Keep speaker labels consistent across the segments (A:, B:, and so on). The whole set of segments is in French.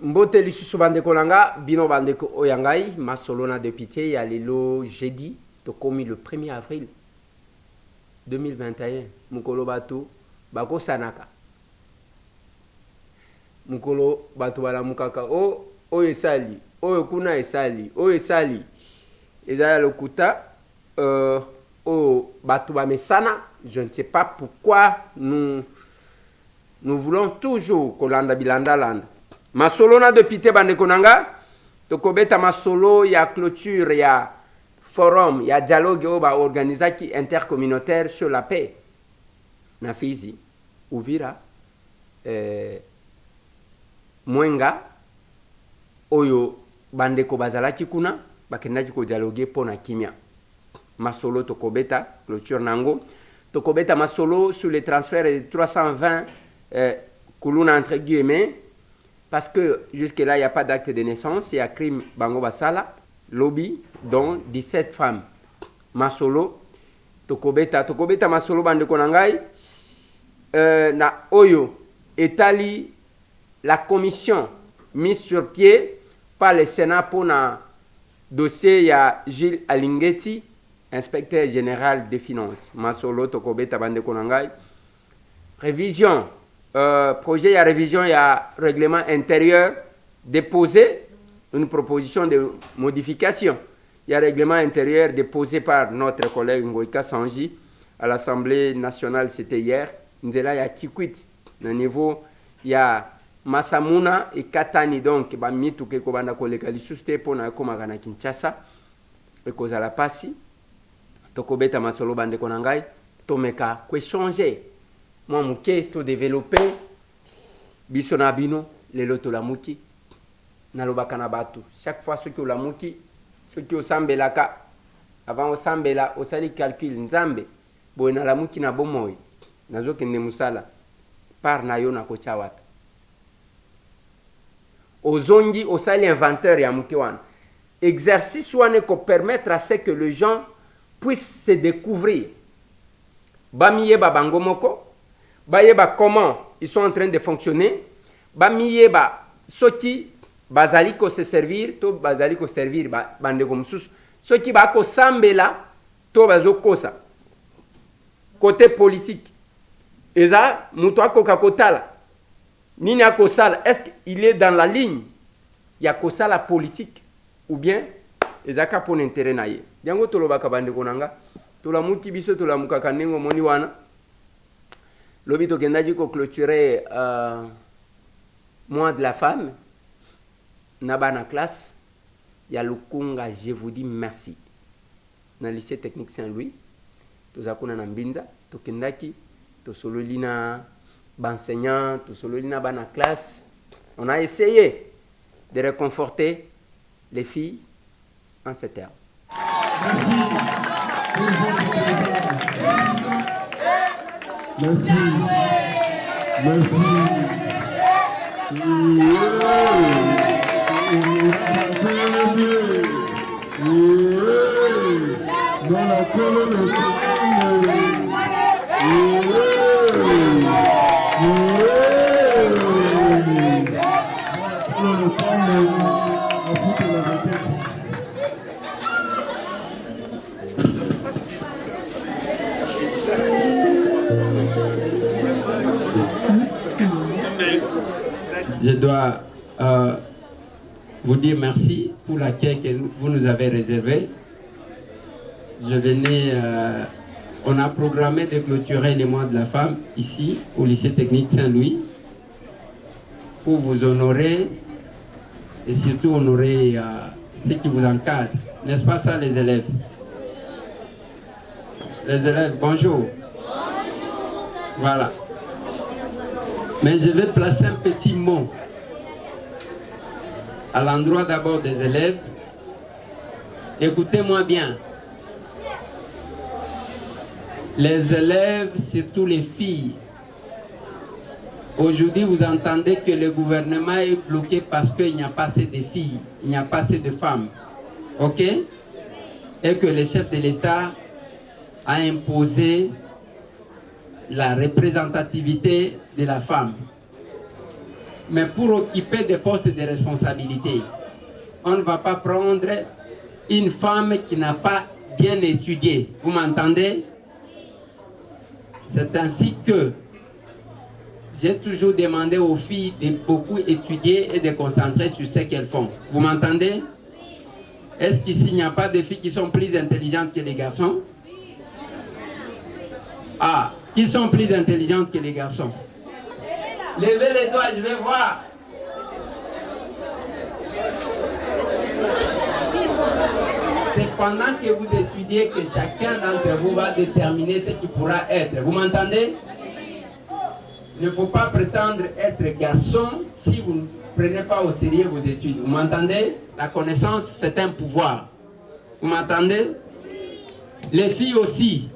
A: mbote lisusu bandeko nanga bino bandeko oyangai masolo na député ya lelo jeudi tokomi le 1er avril 2021 mukolo bato bakosanaka mukolo bato balamukaka oyo esali oyo kuna esali oyo esali ezala lokuta oyo bato bamesana. Je ne sais pas pourquoi nous voulons toujours kolanda bilanda landa masolo na député bandeko nanga tokobeta masolo ya clôture ya forum ya dialogue oyo ba organisaki intercommunautaire sur la paix na Fizi Uvira Mwenga oyo bandeko bazalaki kuna bakendaki ko dialogue pona kimia masolo tokobeta clôture nango tokobeta masolo sur les transferts de 320 kuluna entre guillemets parce que jusque là il n'y a pas d'acte de naissance, il y a crime bango basala lobby dont 17 femmes masolo tokobeta masolo bandeko nangai na oyo etali la commission mise sur pied par le Sénat pour na dossier ya Gilles Alingeti, inspecteur général des finances. Masolo tokobeta bandeko nangai révision projet ya révision ya règlement intérieur déposé une proposition de modification. Il y a règlement intérieur déposé par notre collègue Ngoïka Sanji à l'Assemblée nationale, c'était hier. Nous là il y a Kikwit au niveau il y a Masamuna et Katani donc ba mitu ke ko banda koleka lisuste pona ko magana Kinshasa e ko za la pasi tokobeta masolo bande konangai tomeka ko changer moi muke to développer biso na bino lelo to la muki na lobaka na batu chaque fois ce que la muki ce que osambelaka avant osambela osali calcul nzambe boy na la muki na bomoy nazokende musala par na yo na ko chawata ozongi osali inventeur ya muki wana exercice wana ko permettre à ce que les gens puissent se découvrir bamiyeba bango moko bayeba comment ils sont en train de fonctionner bamiyeba soki bazali ko se servir to bazali ko servir bandeko mususu soki ba ko sambela to bazokosa côté politique eza muto akoka kotala nini akosala est-ce qu'il est dans la ligne ya kosala politique ou bien ezaka pour intérêt na ye yango tolobaka bandeko nanga tolamuki biso tolamukaka ndenge moni wana lobi tokendaki ko clôturer mois de la femme na bana classe ya Lukunga. Je vous dis merci na lycée technique Saint-Louis tozakuna na Mbinza tokendaki tosololi na enseignant tosololi na bana classe. On a essayé de réconforter les filles en ces termes.
B: Merci. Merci. Dans la colonne
C: je dois vous dire merci pour l'accueil que vous nous avez réservé. Je venais, on a programmé de clôturer les mois de la femme ici au lycée technique Saint-Louis pour vous honorer et surtout honorer ceux qui vous encadrent. N'est-ce pas ça les élèves? Les élèves, bonjour. Bonjour. Voilà. Mais je vais placer un petit mot à l'endroit d'abord des élèves. Écoutez-moi bien. Les élèves, surtout les filles, aujourd'hui vous entendez que le gouvernement est bloqué parce qu'il n'y a pas assez de filles, il n'y a pas assez de femmes. Ok? Et que le chef de l'État a imposé la représentativité de la femme. Mais pour occuper des postes de responsabilité, on ne va pas prendre une femme qui n'a pas bien étudié. Vous m'entendez? C'est ainsi que j'ai toujours demandé aux filles de beaucoup étudier et de concentrer sur ce qu'elles font. Vous m'entendez? Est-ce qu'ici il n'y a pas de filles qui sont plus intelligentes que les garçons? Ah, qui sont plus intelligentes que les garçons? Levez les doigts, je vais voir. C'est pendant que vous étudiez que chacun d'entre vous va déterminer ce qui pourra être. Vous m'entendez? Il ne faut pas prétendre être garçon si vous ne prenez pas au sérieux vos études. Vous m'entendez? La connaissance, c'est un pouvoir. Vous m'entendez? Les filles aussi.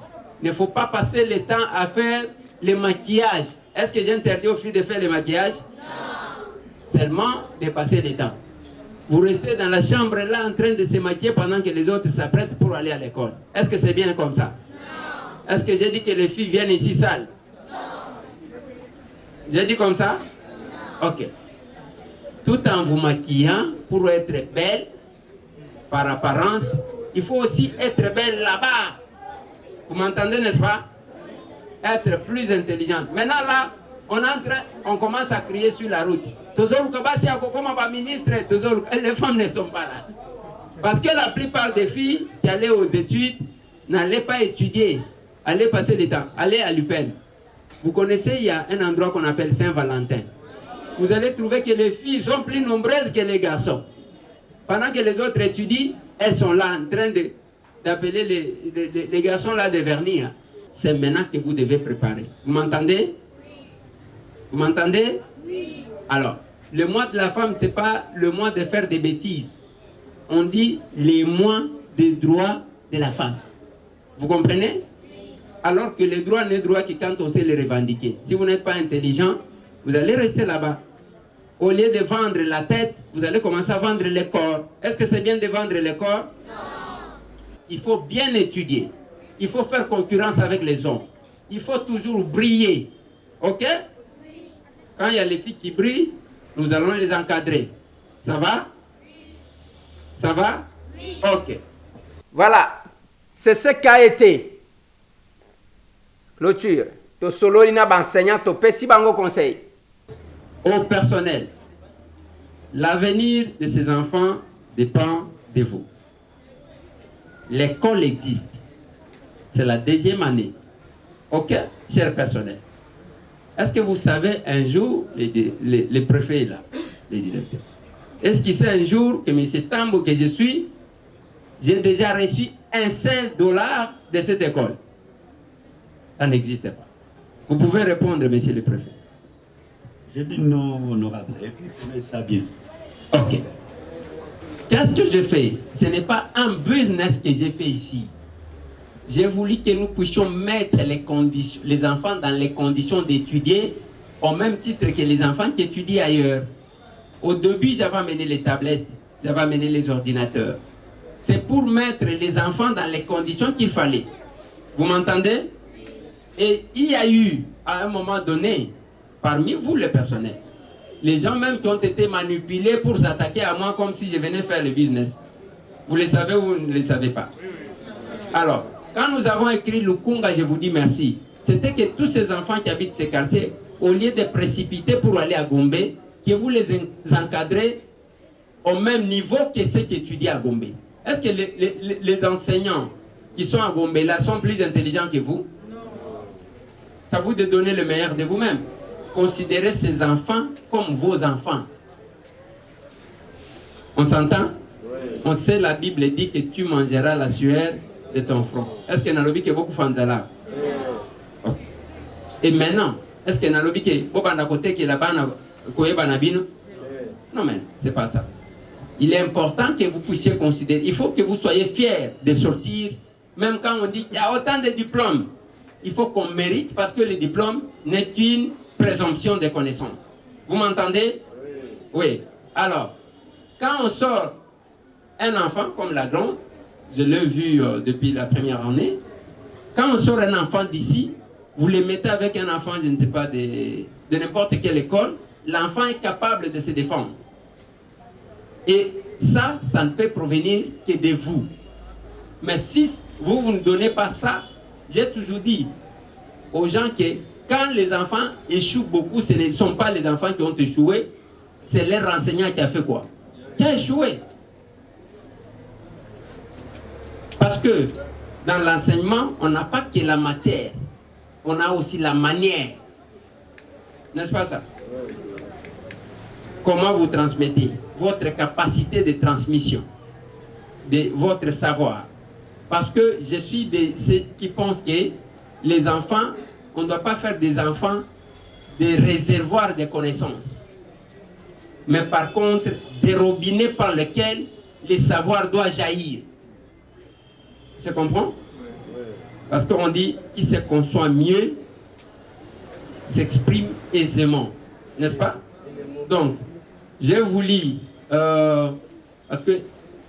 C: Il ne faut pas passer le temps à faire le maquillage. Est-ce que j'interdis aux filles de faire le maquillage? Non. Seulement de passer le temps. Vous restez dans la chambre là en train de se maquiller pendant que les autres s'apprêtent pour aller à l'école. Est-ce que c'est bien comme ça? Non. Est-ce que j'ai dit que les filles viennent ici sales? Non. J'ai dit comme ça? Non. Ok. Tout en vous maquillant pour être belle, par apparence, il faut aussi être belle là-bas. Vous m'entendez, n'est-ce pas? Être plus intelligente. Maintenant là, on commence à crier sur la route. Les femmes ne sont pas là. Parce que la plupart des filles qui allaient aux études n'allaient pas étudier, allaient passer le temps, allaient à l'UPEN. Vous connaissez, il y a un endroit qu'on appelle Saint-Valentin. Vous allez trouver que les filles sont plus nombreuses que les garçons. Pendant que les autres étudient, elles sont là en train d'appeler les garçons là de vernis. C'est maintenant que vous devez préparer. Vous m'entendez? Vous m'entendez? Oui. Alors, le mois de la femme, ce n'est pas le mois de faire des bêtises. On dit les mois des droits de la femme. Vous comprenez? Alors que les droits n'est droit que quand on sait les revendiquer. Si vous n'êtes pas intelligent, vous allez rester là-bas. Au lieu de vendre la tête, vous allez commencer à vendre le corps. Est-ce que c'est bien de vendre le corps? Non. Il faut bien étudier. Il faut faire concurrence avec les hommes. Il faut toujours briller. Ok? Oui. Quand il y a les filles qui brillent, nous allons les encadrer. Ça va? Ça va? Oui. Ok.
A: Voilà. C'est ce qu'a été. Clôture. To solo ina enseignant to pesi bango conseil.
C: Au personnel, l'avenir de ces enfants dépend de vous. L'école existe. C'est la 2e année. Ok, cher personnel. Est-ce que vous savez un jour, les préfets là, les directeurs, est-ce qu'il sait un jour que M. Tambo, que je suis, j'ai déjà reçu un seul dollar de cette école? Ça n'existe pas. Vous pouvez répondre, monsieur le préfet.
D: J'ai dit non, honorable, et puis vous connaissez ça bien.
C: Ok. Qu'est-ce que j'ai fait? Ce n'est pas un business que j'ai fait ici. J'ai voulu que nous puissions mettre les enfants dans les conditions d'étudier au même titre que les enfants qui étudient ailleurs. Au début, j'avais amené les tablettes, j'avais amené les ordinateurs. C'est pour mettre les enfants dans les conditions qu'il fallait. Vous m'entendez? Et il y a eu, à un moment donné, parmi vous le personnel, les gens même qui ont été manipulés pour s'attaquer à moi comme si je venais faire le business. Vous le savez ou vous ne le savez pas? Alors, quand nous avons écrit Lukunga, je vous dis merci. C'était que tous ces enfants qui habitent ces quartiers, au lieu de précipiter pour aller à Gombe, que vous les encadrez au même niveau que ceux qui étudient à Gombe. Est-ce que les enseignants qui sont à Gombe là sont plus intelligents que vous? Non. C'est à vous de donner le meilleur de vous-même. Considérez ces enfants comme vos enfants. On s'entend? Oui. On sait, la Bible dit que tu mangeras la sueur de ton front. Est-ce que Nalobi que beaucoup font là? Oui. Okay. Et maintenant, est-ce que Nalobi que beaucoup d'à côté que là-bas non, mais c'est pas ça. Il est important que vous puissiez considérer. Il faut que vous soyez fiers de sortir, même quand on dit qu'il y a autant de diplômes. Il faut qu'on mérite parce que le diplôme n'est qu'une présomption de connaissances. Vous m'entendez? Oui. Oui. Alors, quand on sort un enfant comme la grande, je l'ai vu depuis la première année, quand on sort un enfant d'ici, vous le mettez avec un enfant, je ne sais pas, de n'importe quelle école, l'enfant est capable de se défendre. Et ça ne peut provenir que de vous. Mais si vous ne donnez pas ça, j'ai toujours dit aux gens que quand les enfants échouent beaucoup, ce ne sont pas les enfants qui ont échoué, c'est leur enseignant qui a fait quoi? Qui a échoué. Parce que dans l'enseignement, on n'a pas que la matière, on a aussi la manière. N'est-ce pas ça? Comment vous transmettez? Votre capacité de transmission, de votre savoir. Parce que je suis de ceux qui pensent que les enfants, on ne doit pas faire des enfants des réservoirs de connaissances. Mais par contre, des robinets par lesquels les savoirs doivent jaillir. Tu comprends? Parce qu'on dit qui se conçoit mieux s'exprime aisément. N'est-ce pas? Donc, je vous lis, parce que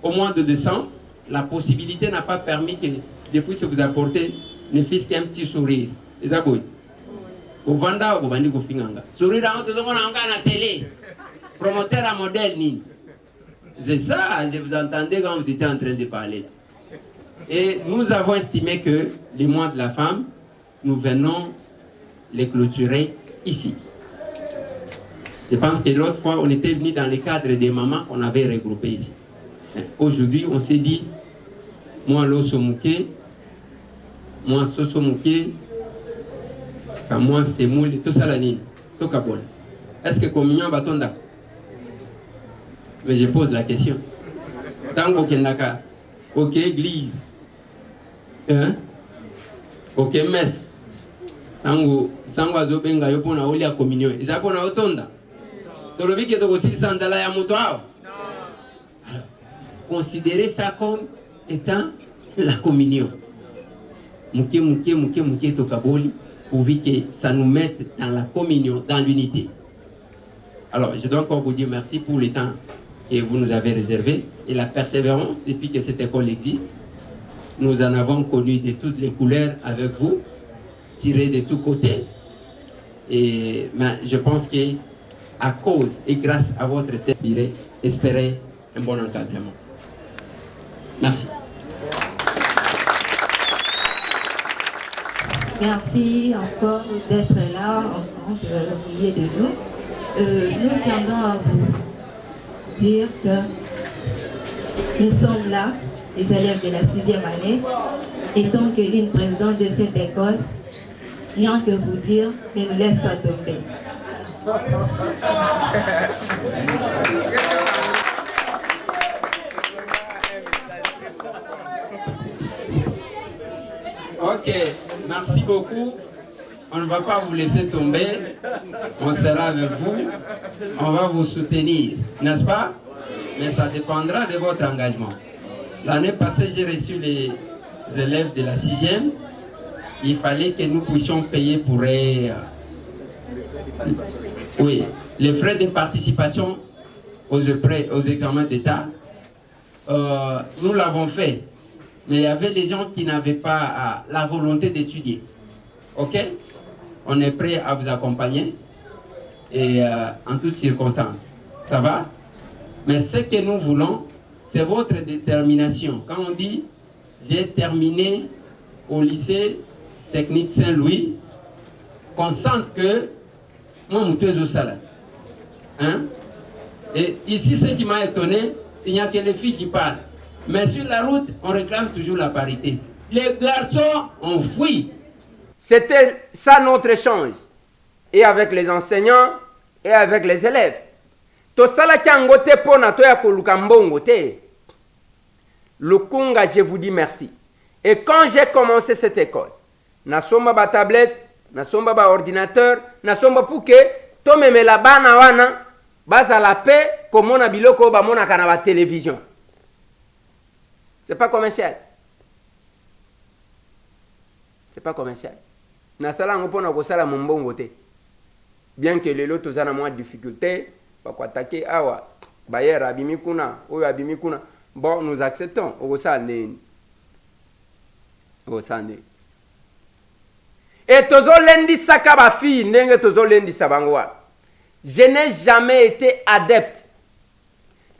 C: au mois de décembre, la possibilité n'a pas permis que je puisse vous apporter ne fût-ce qu'un petit sourire. Les abouts. Au Vanda, au Vandi Kofinganga. Sourire à la télé. Promoteur à modèle, ni. C'est ça, je vous entendais quand vous étiez en train de parler. Et nous avons estimé que les mois de la femme, nous venons les clôturer ici. Je pense que l'autre fois, on était venu dans le cadre des mamans qu'on avait regroupées ici. Aujourd'hui, on s'est dit, moi, l'osso mouké, moi, soso mouké, moi, c'est moule, tout ça, la ligne, tout capole. Est-ce que communion va tomber? Mais je pose la question. Tango Kendaka, ok, église, hein? Ok, messe, tango, sangwa benga yopona oli a communion. Ils apona otonda. Tolobi ke toko sili sanzala ya muto hao. Alors, considérez ça comme étant la communion. Mouké, tokaboli, pourvu que ça nous mette dans la communion, dans l'unité. Alors, je dois encore vous dire merci pour le temps que vous nous avez réservé et la persévérance depuis que cette école existe. Nous en avons connu de toutes les couleurs avec vous, tirés de tous côtés. Et mais je pense que à cause et grâce à votre tête, espérez un bon encadrement. Merci.
E: Merci encore d'être là ensemble au milieu de nous. Nous tiendons à vous dire que nous sommes là, les élèves de la 6e année, étant que l'une présidente de cette école, rien que vous dire, ne nous laisse pas tomber.
C: Ok, merci beaucoup. On ne va pas vous laisser tomber. On sera avec vous. On va vous soutenir, n'est-ce pas? Mais ça dépendra de votre engagement. L'année passée, j'ai reçu les élèves de la 6e. Il fallait que nous puissions payer pour eux, oui, les frais de participation aux examens d'État. Nous l'avons fait. Mais il y avait des gens qui n'avaient pas la volonté d'étudier. Ok? On est prêt à vous accompagner et en toutes circonstances. Ça va? Mais ce que nous voulons, c'est votre détermination. Quand on dit j'ai terminé au lycée technique Saint-Louis, qu'on sente que moi, je suis au salade. Hein? Et ici, ce qui m'a étonné, il n'y a que les filles qui parlent. Mais sur la route, on réclame toujours la parité. Les garçons ont fui.
A: C'était ça notre échange. Et avec les enseignants, et avec les élèves. To sala kiango te pona to ya koluka mbongo te. Lukunga, je vous dis merci. Et quand j'ai commencé cette école, na somba ba tablette, na somba ba ordinateur, na somba puke, to memela bana wana, baza la paix, komona biloko ba mona kana ba télévision. C'est pas commercial. C'est pas commercial. Na sala ngopona ko sala mbongo te. Bien que les lotos ont moins de difficultés, pour attaquer awa, bayer abimikuna, oyo abimikuna, bon, nous acceptons. Au sane. Et tozo lendi saka ba fi, nenge tozo lendi sabangwa. Je n'ai jamais été adepte.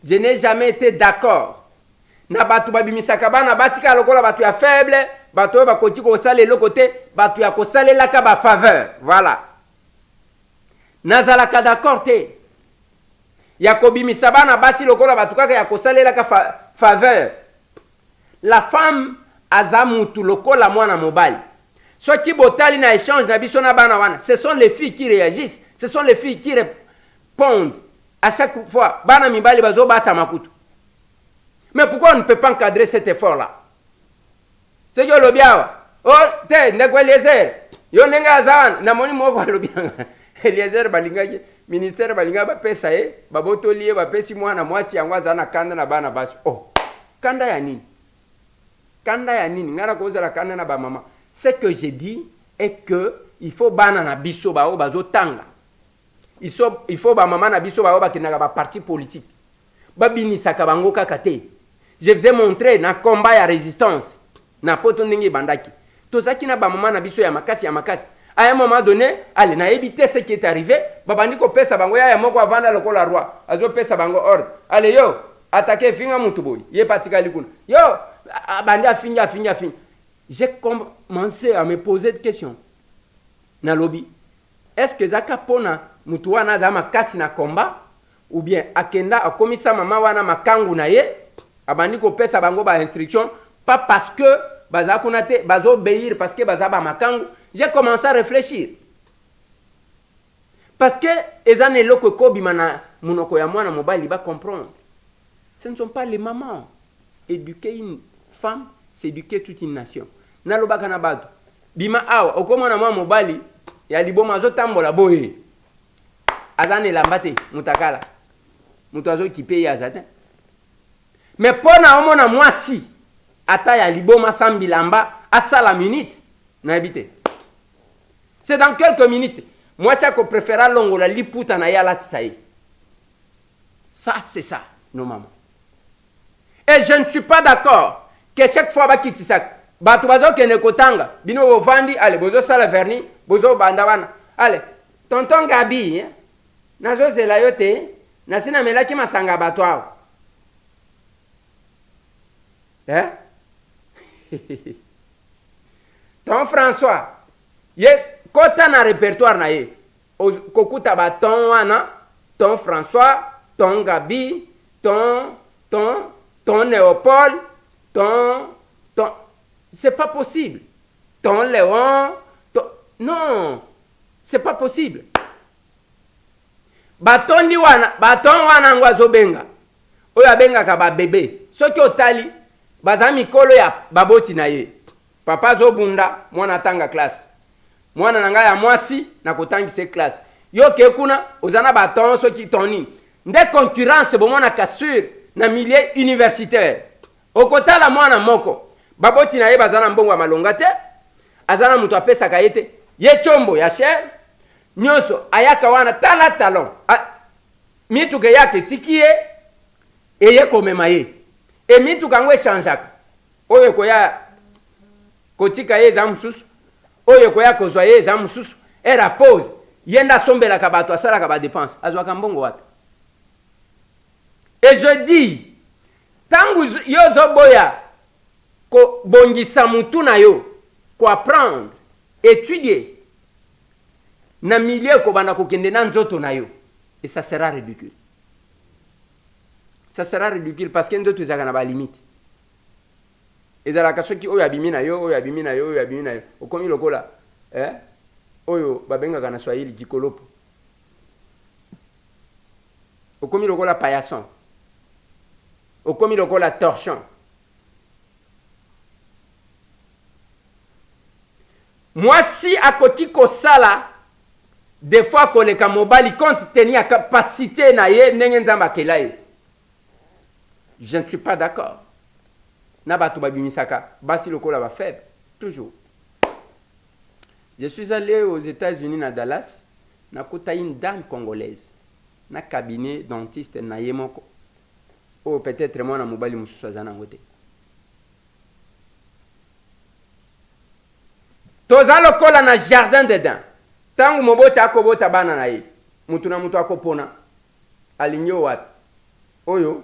A: Je n'ai jamais été d'accord. Na batu babimisaka bana basika lokola batu ya faible, batu ba koti ko sale le côté, batu ya ko sale la ka ba faveur. Voilà. Nazalaka d'accord te. Ya ko bimisa bana basi lokola batu kaka ya ko sale la ka faveur. La femme azamutu lokola mwana mobali. Soki botali na échange na biso na bana wana, ce sont les filles qui réagissent, ce sont les filles qui répondent à chaque fois. Bana mibali bazo bata makutu. Mais pourquoi on ne peut pas encadrer cet effort-là? C'est que le bien. Oh, te, ndeko Eliezer. Yo nenga azawan, na moni moko lo bien. Eliezer balinga ministère balinga ba pesa baboto lié ba pesi mwana mwasi yango azana kanda na bana baso. Oh, kanda ya nini? Kanda ya nini? Ngara koza la kanda na ba mama. Ce que j'ai dit est que il faut bana na biso ba o bazo tanga. Il faut ba mama na biso ba o ba kinaka ba parti politique. Babini sakabango kakate. Je vous ai montré na combat ya résistance na poto ndenge bandaki. Tozaki na ba mama na biso ya makasi. À un moment donné, allez na éviter ce qui est arrivé, babandi ko pesa bango ya moko avanda lokola roi. Azo pesa bango ordre. Allez yo, attaquer finga mutu boy. Ye patikali kuna. Yo, bandi afinga. J'ai commencé à me poser des questions. Na lobby. Est-ce que zaka pona mutu wana za makasi na combat ou bien akenda akomisa mama wana makangu na ye? Abandi ko pesa bango ba instruction pas parce que baza kunate bazo obéir parce que baza ba makangu. J'ai commencé à réfléchir. Parce que ezane loko ko bimana munoko ya mwana mobali ba comprendre. Ce ne sont pas les mamans. Éduquer une femme, c'est éduquer toute une nation. Nalobaka na bato. Bima awa okomona mwana mobali ya liboma zo tambola boye. Azane lambate mutakala. Mutu azo kipe ya zatin. Mais pona omona mwasi ata ya liboma sambilamba asala minute na habité. C'est dans quelques minutes. Moi ça que préféra longola liputa na yala tsaï. Ça c'est ça nos mamans. Et je ne suis pas d'accord que chaque fois ba kitisak batu bazo kene kotanga bino ovandi allez bozo sala verni bozo bandawana allez tonton Gabi nazo zela yote na sina melaki masanga batu awo. Hein? Ton François, ye kota na répertoire na ye. Kokuta ba ton wana, ton François, ton Gabi, ton Léopold, ton c'est pas possible. Ton Léon, non, c'est pas possible. Baton wana ngwazo benga. Oya benga ka ba bébé. Soki otali bazami kolo ya baboti na ye. Papa zo bunda mwana tanga classe. Mwana nanga ya mwasi na kotangisa classe. Yo ke kuna ozana baton soki toni. Nde concurrence bo mwana kasure na milieu universitaire. Okotala mwana moko. Baboti na ye bazana mbongo ya malonga te. Azana mutu apesa kayete. Ye chombo ya cher. Nyoso ayaka wana tala talon. Mitu ke yake tikie eye komema ye. Et mitu kangwe chanjaka. Oye koya kotika ye za mususu. Oye koya kozwa ye za mususu. Era pose. Yenda sombela kabato asala kaba dépense. Azwaka mbongo wata. Et je dis, tangu yo zoboya ko bongisa mutu na yo ko apprendre, étudier na milieu ko bana ko kende na nzoto na yo. Et ça sera ridicule. Ça sera ridicule parce que ndoto ezaka na ba limite. Ezalaka soki oyo abimi na yo, oyo abimi na yo, oyo abimi na yo. Okomi lokola oyo babengaka na Swahili kikolopo. Okomi lokola paillasson. Okomi lokola torchon. Moi si akoti kosala des fois koleka mobali compte tenir capacité na ye ndenge nzamba kelaye. Je ne suis pas d'accord. Nabatu babimisaka basi lokola ba faible toujours. Je suis allé aux États-Unis na Dallas, na kota une dame congolaise, na cabinet dentiste na yemoko. Oh peut-être moi na mobali mususu azana ngote. Toza lokola na jardin de dents. Tangu mobota akobota bana na ye. mutu na mutu akopona alingi wapi oyo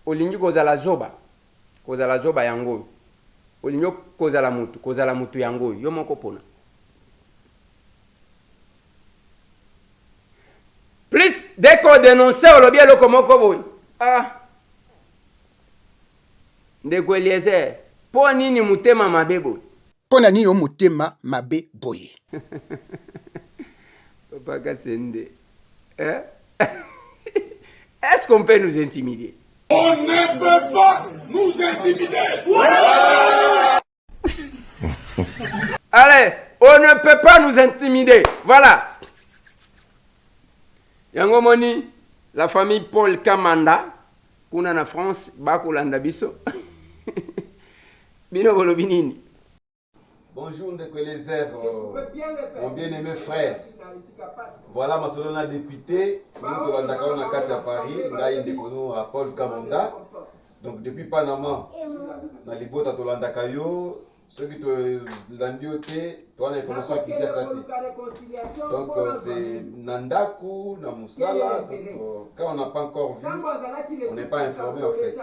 A: olingi kozala zoba yango olingi kozala mutu yango yo moko pona plus dès qu'on dénonce olobi eloko moko boy ndeko Eliezer po nini mutema mabe boy
F: pona nini yo mutema mabe boye
A: Papa Kasende est-ce qu'on peut nous intimider?
B: On ne peut pas nous intimider.
A: Allez, on ne peut pas nous intimider. Voilà. Yango moni, la famille Paul Kamanda, kuna na France, bakolanda biso. Bino bolobi nini?
G: Bonjour Ndeko Eliezer, mon bien-aimé frère. Voilà ma solona député, nous tolandaka na kati ya Paris, ngai ndeko no à Paul Kamanda. Donc depuis Panama, na libota tolandaka yo, ceux qui te landioté, toi l'information qui dit ça. Donc c'est Nandaku, na Musala, donc quand on n'a pas encore vu, on n'est pas informé en fait.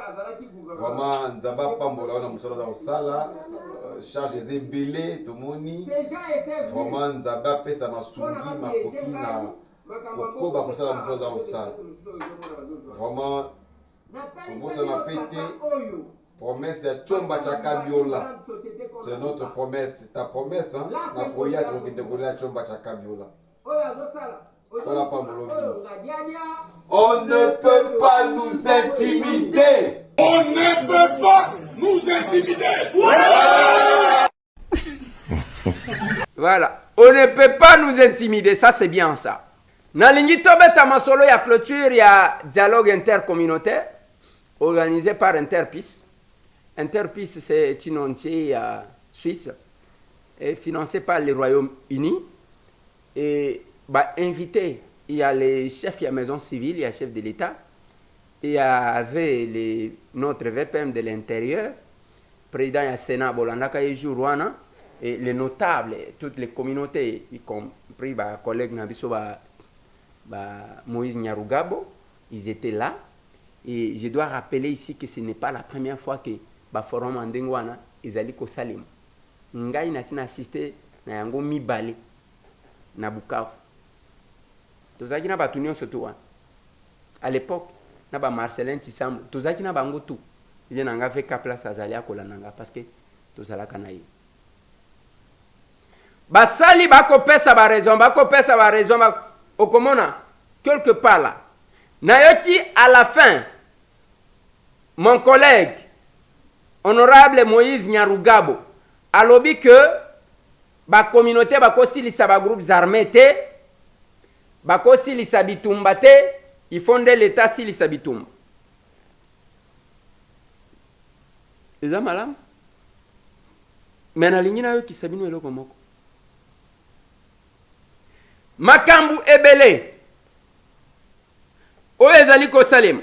G: Vraiment Nzamba Pambola na Musala da Osala. Charge des ébélés, Tomoni, vraiment Nzamba pesa masungi, makoki na koko bakosala musala au sala. Vraiment, Tobosa na pété, promesse de Chomba Chakabiola. C'est notre promesse, ta promesse, hein? Na koya de Chomba Chakabiola. Voilà pas mon on ne peut pas nous intimider.
B: On ne peut pas nous intimider.
A: Voilà. On ne peut pas nous intimider. Ça, c'est bien ça. Nalingi tobeta masolo ya clôture ya dialogue intercommunautaire organisé par Interpeace. Interpeace, c'est une ONG suisse et financée par le Royaume-Uni. Et invité, il y a les chefs de la maison civile, il y a le chef de l'État. Il y avait notre VPM de l'intérieur, président du Sénat, Bolandaka Yeju Rwanda, et les notables, toutes les communautés, y compris ma collègue Nabiso Moïse Nyarugabo, ils étaient là. Et je dois rappeler ici que ce n'est pas la première fois que le forum Andengwana, ils allaient au Salim. Ngai n'a assisté na yango mibale na Bukavu. Tozaki na batunio surtout. À l'époque, na ba Marcelin Tisambo, tozaki na bango tout. Il y a nga fait place azali akolananga parce que tozala kanaye. Basali bakopesa ba raison okomona quelque part là. Nayoki à la fin mon collègue honorable Moïse Nyarugabo alobi que ba communauté bakosilisa ba groupes armés te bakosilisa bitumba te il fonde l'état silisa bitumba. Eza malam mena lingina yo kisabino eloko moko makambu ebele oyo ezali kosalema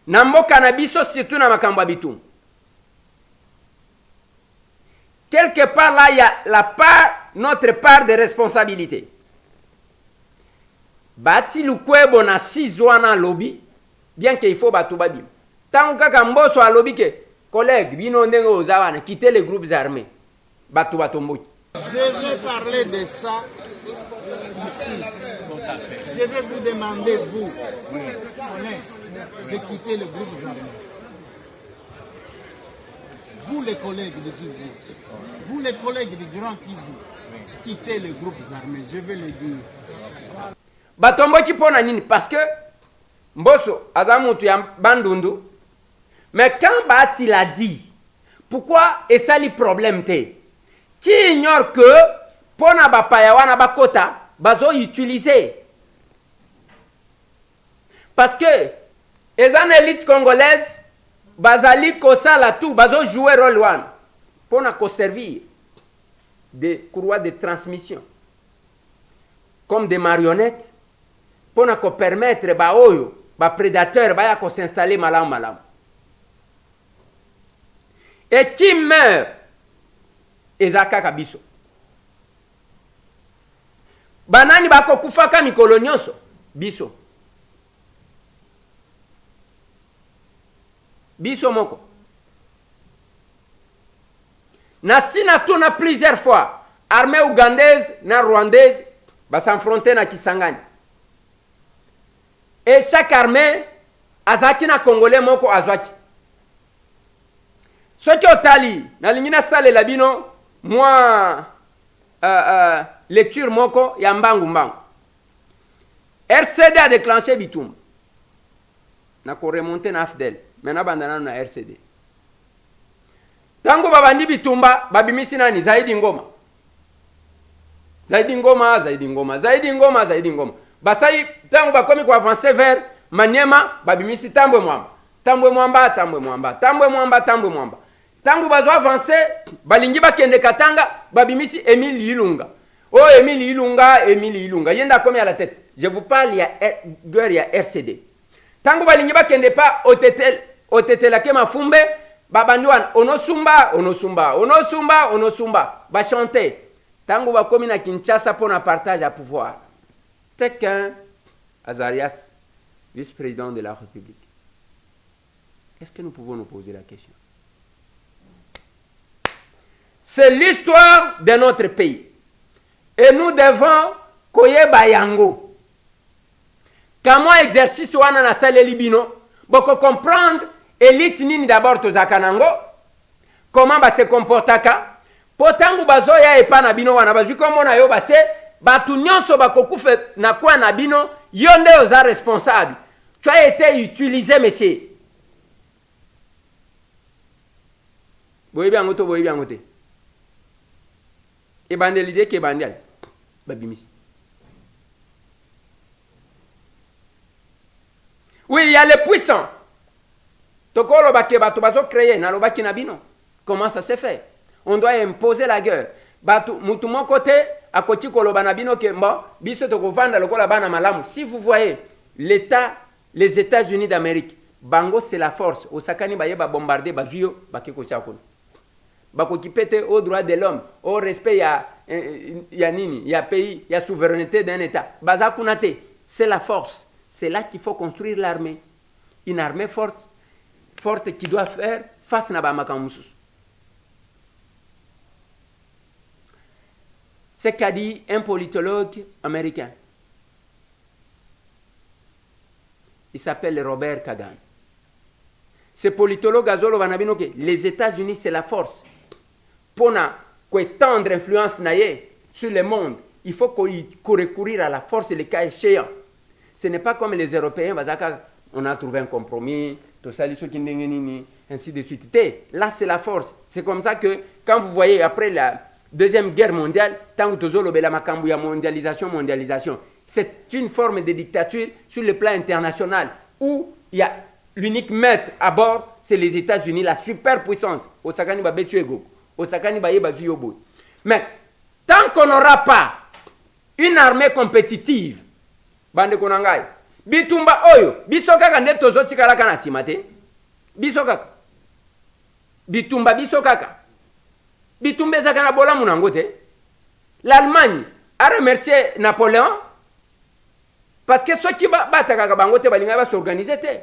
A: na mboka na biso surtout na makambo ya bitumba. Quelque part là, il y a notre part de responsabilité. Bati lukwebo na sizwana lobby, bien qu'il faut batu babim. Tant que mboso a lobby que collègue bino ndenge ozawana quitter les groupes armés. Batu batombo.
H: Je vais parler de ça ici. Je vais vous demander, vous, de quitter le groupe armé. Vous les collègues de Kivu, vous les collègues du Grand Kivu, quittez les groupes armés, je vais le dire.
A: Batombo pona nini parce que Mboso azamutu ya bandundu. Mais quand Bati l'a dit, pourquoi est ça le problème te? Qui ignore que pona bapaya wana bakota bazo utiliser? Parce que les élites congolaises bazali kosala tout bazo jouer rôle one pour na servir des courroies de transmission comme des marionnettes pour na permettre ba oyo ba prédateur ba ya ko s'installer malam. Et qui meurt ezaka kabiso banani bako kufaka mikolo nyonso biso moko na sina tuna plusieurs fois armée ougandaise na rwandaise s'affronter na Kisangani et chaque armée azaki na congolais moko azwaki soki otali na lingina sale la bino moi lecture moko ya mbangu RCD a déclenché Bitumba na ko remonter na AFDEL maintenant bandana na RCD tango babandi Bitumba babimisi nani Zaidi Ngoma basai tango bakomi ko avancer vers Maniema babimisi Tambwe Mwamba tango bazo avancer balingi bakende Katanga babimisi Emile Ilunga yenda komi à la tête. Je vous parle, il y a guerre, il y a RCD. Tango balingi bakende pa otetela ke mafumbe babanduan onosumba ba chanter. Tango bakomi na Kinshasa pour un partage à pouvoir. Tekin Azarias, vice-président de la République. Est-ce que nous pouvons nous poser la question? C'est l'histoire de notre pays. Et nous devons koyeba yango. Comment exercice wana na sale libino, boko comprendre élite nini d'abord tozaka nango, comment ba se comportaka, potangu bazoya epa na bino wana bazwi komona yo batie, batu nyonso bakokufe na kwa na bino, yonde oza responsable. Tu as été utilisé, monsieur. Boyebi angote. Et l'idée qui est bandel. Babimisi. Oui, il y a les puissants. Tokolo bakeba to bazo créer na lobaki na bino. Comment ça se fait? On doit imposer la guerre. Batu mutu mon côté à koti koloba na bino ke mbo biso to kovanda lokola bana malamu. Si vous voyez l'État, les États-Unis d'Amérique, bango c'est la force. Osakani baye ba bombarder bazuyo bakeko chakolo. Bako kipete au droit de l'homme, au respect ya nini, ya pays, ya souveraineté d'un État. Baza kunate, c'est la force. C'est là qu'il faut construire l'armée. Une armée forte qui doit faire face à Bamakamusus. C'est qu'a dit un politologue américain. Il s'appelle Robert Kagan. Ce politologue a dit que les États-Unis, c'est la force. Pour étendre l'influence sur le monde, il faut recourir à la force le cas échéant. Ce n'est pas comme les Européens, on a trouvé un compromis, ainsi de suite. Là, c'est la force. C'est comme ça que, quand vous voyez, après la Deuxième Guerre mondiale, tant que la mondialisation, c'est une forme de dictature sur le plan international où il y a l'unique maître à bord, c'est les États-Unis, la superpuissance. Mais tant qu'on n'aura pas une armée compétitive, bande konangai, bitumba oyo, bisokaka nde tozotikala kana simate, bisokaka. Bitumba bisokaka. Bitumba ezaka na bola munango te. L'Allemagne a remercié Napoléon parce que ceux qui bataka bango te balinga ba s'organiser te.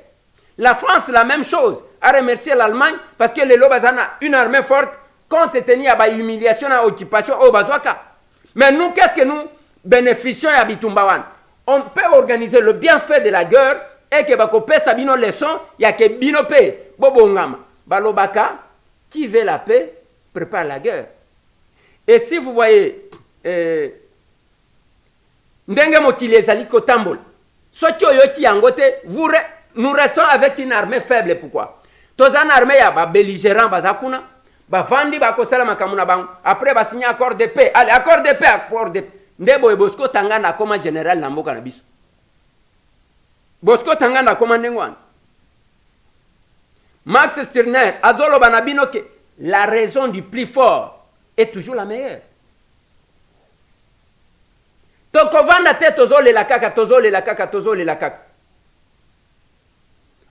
A: La France, la même chose, a remercié l'Allemagne parce que les Lobazana une armée forte compte tenu à la humiliation à l'occupation au Bazouaka. Mais nous, qu'est-ce que nous bénéficions à Bitumbawan? On peut organiser le bienfait de la guerre et que Bakopé Sabino leçon, il y a que Binopé, Bobongama, Balobaka, qui veut la paix, prépare la guerre. Et si vous voyez, Ndenge Mokili ezali Kotambol, Soti Oyoti Yangote, nous restons avec une armée faible. Pourquoi? Tous en armée, il y a des belligérants, Bazakuna, Bavandi, Bakosala Makamuna Bang, après va signer accord de paix. Allez, accord de paix. Ndebo et Bosco Tangana comme général Namboka Nabiso. Bosco Tangana comme Ndengwan. Max Stirner, Azolo Banabino, que la raison du plus fort est toujours la meilleure. Tokovanda te tozole la kaka.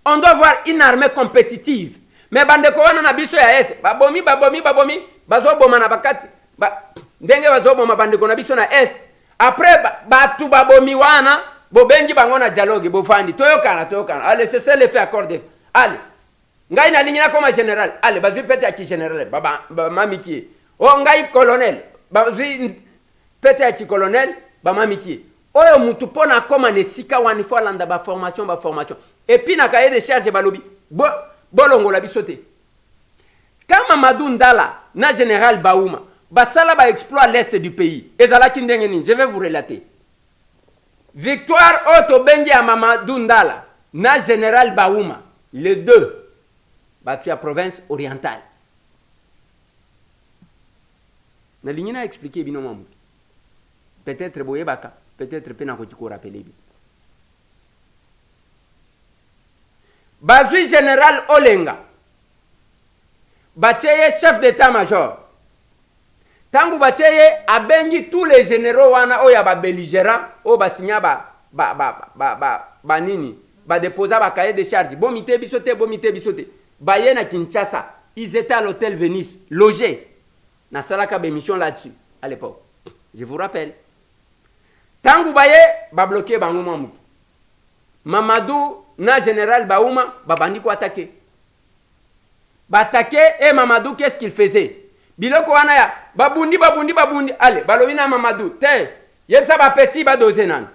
A: On doit avoir une armée compétitive. Mais bande ko wana na biso ya est, babomi, bazo boma na bakati. Ndenge bazo boma bande ko na biso na est. Après, batu babomi wana, bobengi bango na dialogue, bofandi. Toyokana. Allez, c'est ça l'effet accordé. Allez. Ngai na ligne comme général. Allez, bazui pete à qui général. Baba mamiki. Oh ngai colonel. Bazui pete à qui colonel. Ba mamiki. Oyo mutu pona koma ne sika wani fo landa ba formation. Et puis na cahier de charge balobi. Bolongo la bisote. Quand Mamadou Ndala na général Baouma, basala ba exploit l'est du pays. Ezala kindengeni, je vais vous relater. Victoire Otto Bengi à Mamadou Ndala na général Baouma, les deux battu à province orientale. Na ligne expliqué binomam. Peut-être boye baka, peut-être pena ko tiko rappeler bi. Bazui général Olenga. Bateye chef d'état-major. Tangu bateye abengi tous les généraux wana oya ba belligérant o basinya ba nini ba déposa ba cahier de charge bomite bisote baye na Kinshasa, ils étaient à l'hôtel Venise logés na salaka bémission là-dessus à l'époque. Je vous rappelle. Tangu baye ba bloqué bango mamutu. Mamadou na général Baouma babandi ko attaquer. Attaqué et Mamadou, qu'est-ce qu'il faisait? Biloko wana ya babundi. Allez, balobina Mamadou. Te, yebsa ba petit ba dozenan.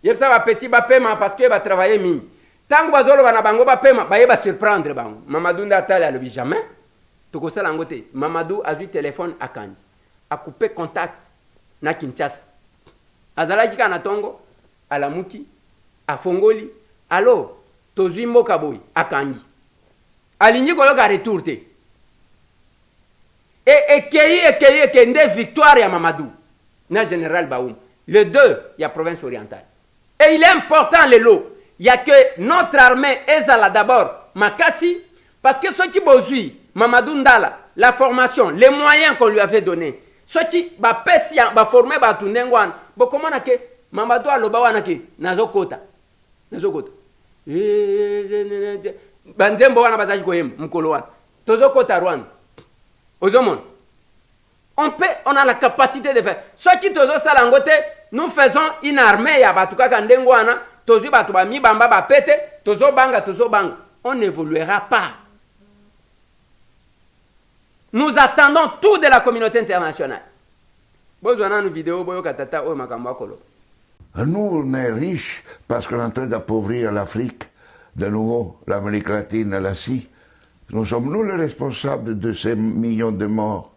A: Yebsa ba petit ba paiement parce que ba travailler mine. Tango bazolo bana bango ba paiement, ba yeba surprendre bango. Mamadou ndatala le jamais. Toko sala ngote. Mamadou a vu téléphone à Kandi. A coupé contact na Kinshasa. Azalaki kana tongo à la Muki, à Fongoli. Allo, tozui mboka boy à Kandi. Aligné ko yoka retourté. Et kende victoire ya Mamadou na général Baoum. Les deux, il y a province orientale. Et il est important le lot. Il y a que notre armée est là d'abord Makassi parce que ceux qui bozui Mamadou Ndala, la formation, les moyens qu'on lui avait donnés. Ceux qui ba pesia ba former ba tunengwan. Bo comment na ke Mamadou aloba wana ke nazokota. Banzembo wana bazaji ko yem mkolo wana tozokota Rwanda ozomon on a la capacité de faire ce qui tozo sala ngote nous faisons une armée ya batu kaka ndengo wana tozu batu ba mibamba ba pete tozo banga on n'évoluera pas. Nous attendons tout de la communauté internationale. Bozwana nous vidéo boyo katata o makambo akolo.
I: Nous on est riches parce qu'on est en train d'appauvrir l'Afrique. De nouveau, l'Amérique latine, l'Asie, nous sommes nous les responsables de ces millions de morts.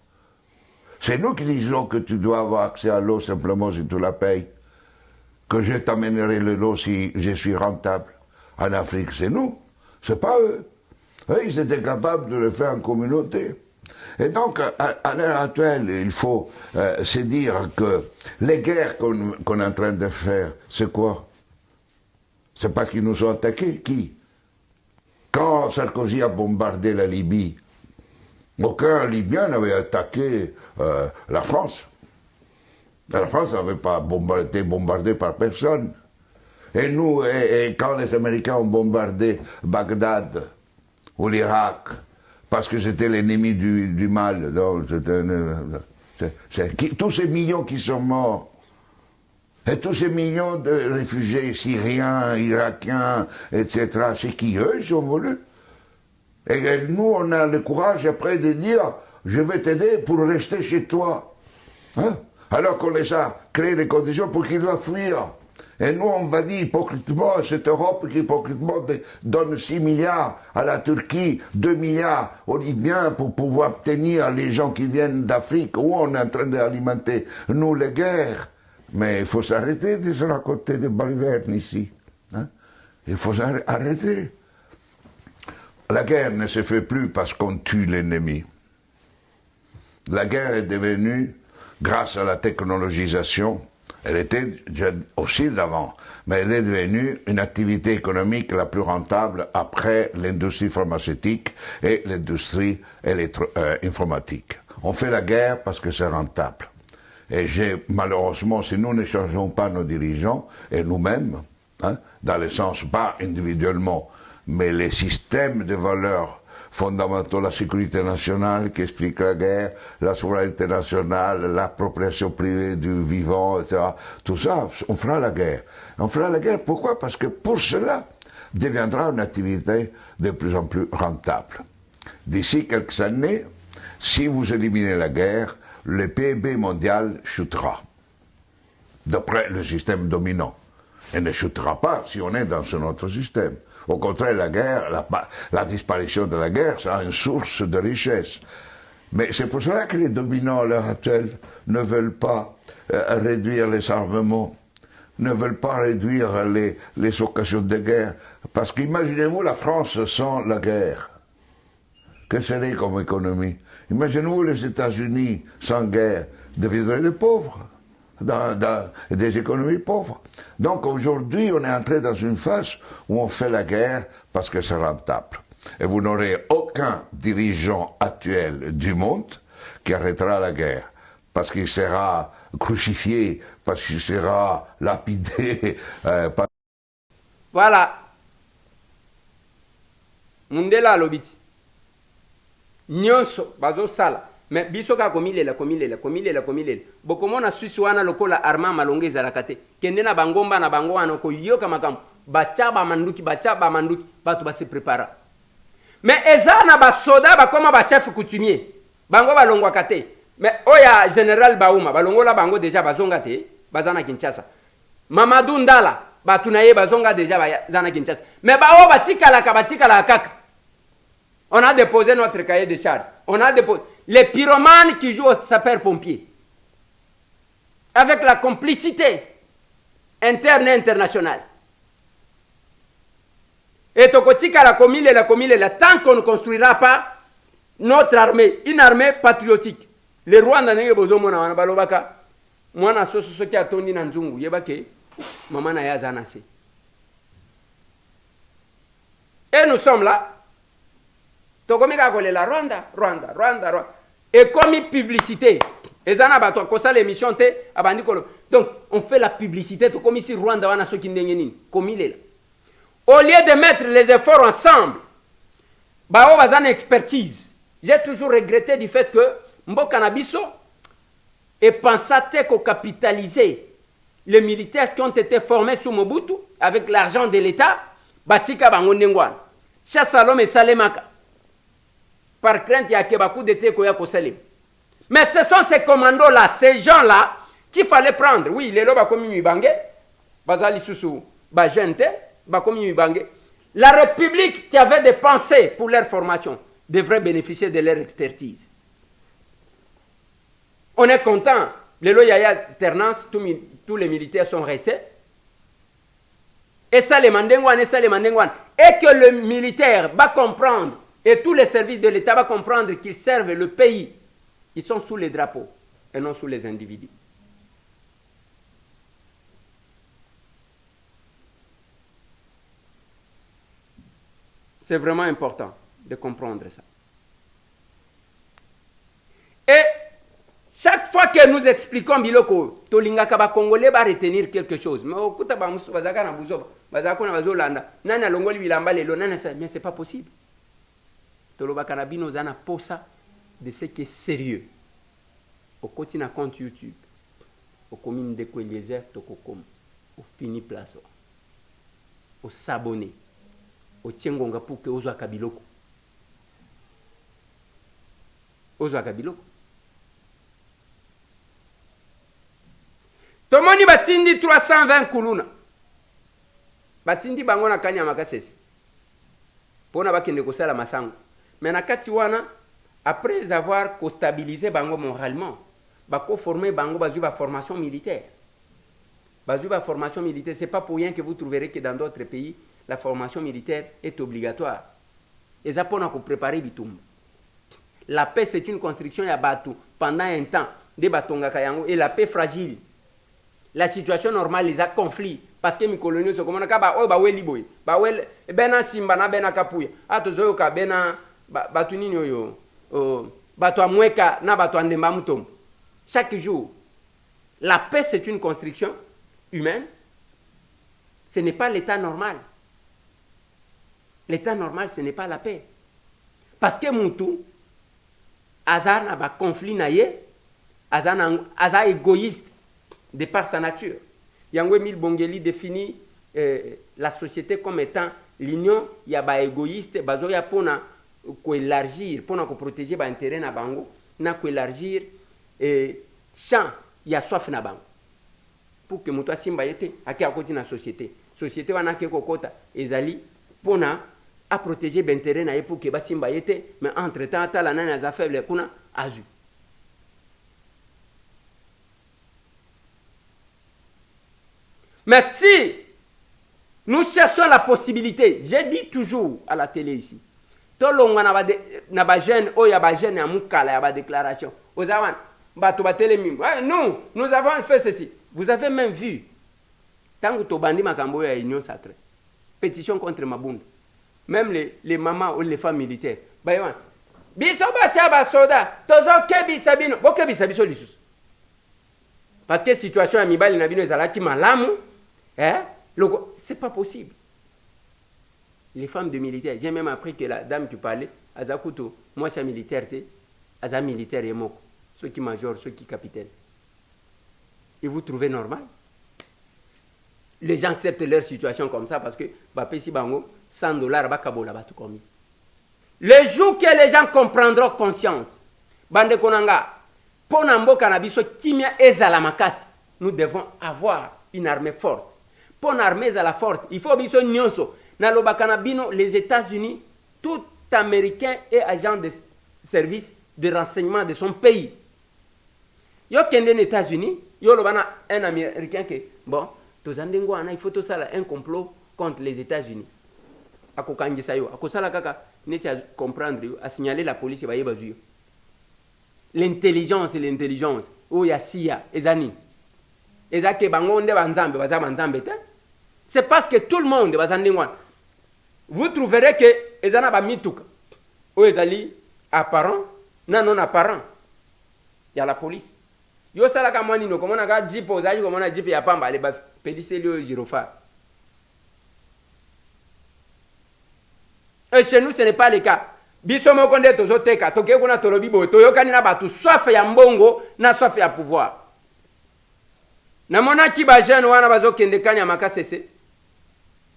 I: C'est nous qui disons que tu dois avoir accès à l'eau simplement si tu la payes. Que je t'amènerai l'eau si je suis rentable. En Afrique, c'est nous, c'est pas eux. Eux, ils étaient capables de le faire en communauté. Et donc, à l'heure actuelle, il faut se dire que les guerres qu'on est en train de faire, c'est quoi? C'est parce qu'ils nous ont attaqués. Qui? Quand Sarkozy a bombardé la Libye, aucun Libyen n'avait attaqué la France. La France n'avait pas été bombardée par personne. Et nous, et quand les Américains ont bombardé Bagdad ou l'Irak, parce que c'était l'ennemi du mal, donc tous ces millions qui sont morts, et tous ces millions de réfugiés syriens, irakiens, etc., c'est qui eux, ils ont voulu. Et nous, on a le courage après de dire, je vais t'aider pour rester chez toi. Hein? Alors qu'on les a créé les conditions pour qu'ils doivent fuir. Et nous, on va dire hypocritement à cette Europe qui hypocritement donne 6 milliards à la Turquie, 2 milliards aux Libyens pour pouvoir tenir les gens qui viennent d'Afrique, où on est en train d'alimenter, nous, les guerres. Mais il faut s'arrêter de se raconter des balivernes ici. Hein? Il faut arrêter. La guerre ne se fait plus parce qu'on tue l'ennemi. La guerre est devenue, grâce à la technologisation, elle était déjà aussi d'avant, mais elle est devenue une activité économique la plus rentable après l'industrie pharmaceutique et l'industrie informatique. On fait la guerre parce que c'est rentable. Et malheureusement, si nous ne changeons pas nos dirigeants, et nous-mêmes, hein, dans le sens pas individuellement, mais les systèmes de valeurs fondamentaux, la sécurité nationale qui explique la guerre, la souveraineté nationale, l'appropriation privée du vivant, etc. Tout ça, on fera la guerre. On fera la guerre, pourquoi? Parce que pour cela deviendra une activité de plus en plus rentable. D'ici quelques années, si vous éliminez la guerre, le PIB mondial chutera, d'après le système dominant. Et ne chutera pas si on est dans un autre système. Au contraire, la guerre, la disparition de la guerre sera une source de richesse. Mais c'est pour cela que les dominants à l'heure actuelle ne veulent pas réduire les armements, ne veulent pas réduire les occasions de guerre. Parce qu'imaginez-vous la France sans la guerre. Que serait comme économie? Imaginez-vous les États-Unis sans guerre, deviendraient des pauvres. Dans des économies pauvres. Donc aujourd'hui, on est entré dans une phase où on fait la guerre parce que c'est rentable. Et vous n'aurez aucun dirigeant actuel du monde qui arrêtera la guerre, parce qu'il sera crucifié, parce qu'il sera lapidé.
A: Voilà. Mundela lobiti. Nyonso bazo sala. Mais biso ka komilela. Bokomona Suisse wana lokola arma malonge ezalaka te. Kende na bangomba na bango wana koyoka makambo. Bacha ba manduki, bato ba se prépara. Mais eza na ba soda bakoma ba chef coutumier. Bango balongwaka te. Mais oya général Bauma balongola bango déjà bazonga te, bazana Kinshasa. Mamadou Ndala batu na ye bazonga déjà bazana Kinshasa. Mais bao batikala kaka. On a déposé notre cahier de charges. On a déposé les pyromanes qui jouent aux sapeurs-pompiers. Avec la complicité interne et internationale. Et Tokotika la comile, tant qu'on ne construira pas notre armée, une armée patriotique. Les Rwandais n'ont pas besoin de balobaka. Moi, je suis ce qui a tourné dans Nzungu. Yebake, maman n'a pas zanase. Et nous sommes là. Tokomika kole la Rwanda. Et comme publicité, ezana bato kosa l'émission te abandi kolo. Donc on fait la publicité to comme ici Rwanda wana soki ndenge nini komile la. Au lieu de mettre les efforts ensemble, bao bazana expertise. J'ai toujours regretté du fait que Mboka na biso et pensate ko capitaliser les militaires qui ont été formés sous Mobutu avec l'argent de l'État, batika bango ndengwana. Chassalom et Salemaka. Par crainte, il y a beaucoup de Tekoya Kosalim. Mais ce sont ces commandos-là, ces gens-là, qu'il fallait prendre. Oui, les lois comme Mibangé, Bazali Soussou, Bajente, Bakomi Mibangé. La République qui avait des pensées pour leur formation devrait bénéficier de leur expertise. On est content. Les lois Yaya alternance, tous les militaires sont restés. Et ça, les Mandengouane, et que le militaire va comprendre. Et tous les services de l'État vont comprendre qu'ils servent le pays. Ils sont sous les drapeaux et non sous les individus. C'est vraiment important de comprendre ça. Et chaque fois que nous expliquons Biloko, Tolinga Kaba Congolais va retenir quelque chose. Mais au Kuta Bamusu Bazaka na Buzoba, Bazako na Bazolanda, Nana Longoli Bilamba Lelo, Nana, mais c'est pas possible. Toloba Kanabino Zana posa de ce qui est sérieux. Au quotidien compte YouTube, au commune de Kweliezer, Tokokom, au fini place, au s'abonner, au Tiengonga pour que Ozo Akabiloko. Ozo Akabiloko. Tomoni Batindi 320 Kuluna. Batindi Bangona Kanya Makasesi. Pona Bakende Kosala Masango. Mais nakati wana, après avoir stabilisé Bango moralement, Bako formé Bango bazuba formation militaire. Bazuba formation militaire, c'est pas pour rien que vous trouverez que dans d'autres pays, la formation militaire est obligatoire. Et ça pour nous préparer bitumba. La paix c'est une construction ya batu pendant un temps de batonga kayango et la paix fragile. La situation normale les a conflits parce que mes coloniaux sont comme on a ba o ba weli boy ba wel bena simba na bena kapuya atozoyo ka bena batu nini oyo batu amweka na batu andemba mutom. Chaque jour la paix c'est une construction humaine. Ce n'est pas l'état normal. L'état normal ce n'est pas la paix. parce que mutu aza na ba conflit na ye aza égoïste de par sa nature. Yango Emile Bongeli définit la société comme étant l'union ya ba égoïste bazo ya pona ko élargir pona ko protéger ba intérêt na bango na ko élargir champ ya soif na bango pour que mutu asimba yete ake akoti na société wana ke kokota ezali pona à protéger l'intérêt na pour que basimba yete mais entre temps ata la nana aza faible kuna azu. Mais si nous cherchons la possibilité, j'ai dit toujours à la télé ici, tout le monde na ba jeune o ya ba jeune ya mukala ya ba déclaration. Ozawan bato ba télémim. Nous avons fait ceci. Vous avez même vu tant que to bandi makambo ya union sacrée. Pétition contre Mabunda. Même les mamans ou les femmes militaires. Bayan. Biso ba sia ba soda, tozo kebi sabino, bo kebi sabiso lisus. Parce que situation ya mibali na bino ezalaki malamu, c'est pas possible. Les femmes de militaires, j'ai même appris que la dame qui parlait, Azakuto, moi c'est militaire, Aza militaire et moko, ceux qui major, ceux qui capitaine. Et vous trouvez normal? Les gens acceptent leur situation comme ça parce que Bapesi Bango, $100, Bakabola, tout comme. Le jour que les gens comprendront conscience, Bande Konanga, Ponambo Kanabiso, Kimia Ezala Makasi, nous devons avoir une armée forte. Pour une armée forte, il faut biso nyonso. Na lobakanabino, les États-Unis, tout Américain et agent de service de renseignement de son pays. Yo kende les États-Unis, yo lobana un Américain que bon, tozandengo ana il faut tout ça un complot contre les États-Unis. Akokangisa yo, akosala kaka neti a comprendre yo, a signaler la police ba yebazu yo. L'intelligence et l'intelligence. Oh ya siya ezani. Ezake bango nde banzambe baza banzambe te. C'est parce que tout le monde va s'en dire. Vous trouverez que ezana ba mituka. O ezali apparent, non apparent. Il y a la police. Yo sala ka mwani no komona ka jeep ozali komona jeep ya pamba le ba pédicé le gyrophare. Et chez nous ce n'est pas le cas. Biso moko nde tozoteka toke kuna tolobi bo toyokani na batu soif ya mbongo na soif ya pouvoir. Namona ki ba jeune wana bazokende kanya makasese.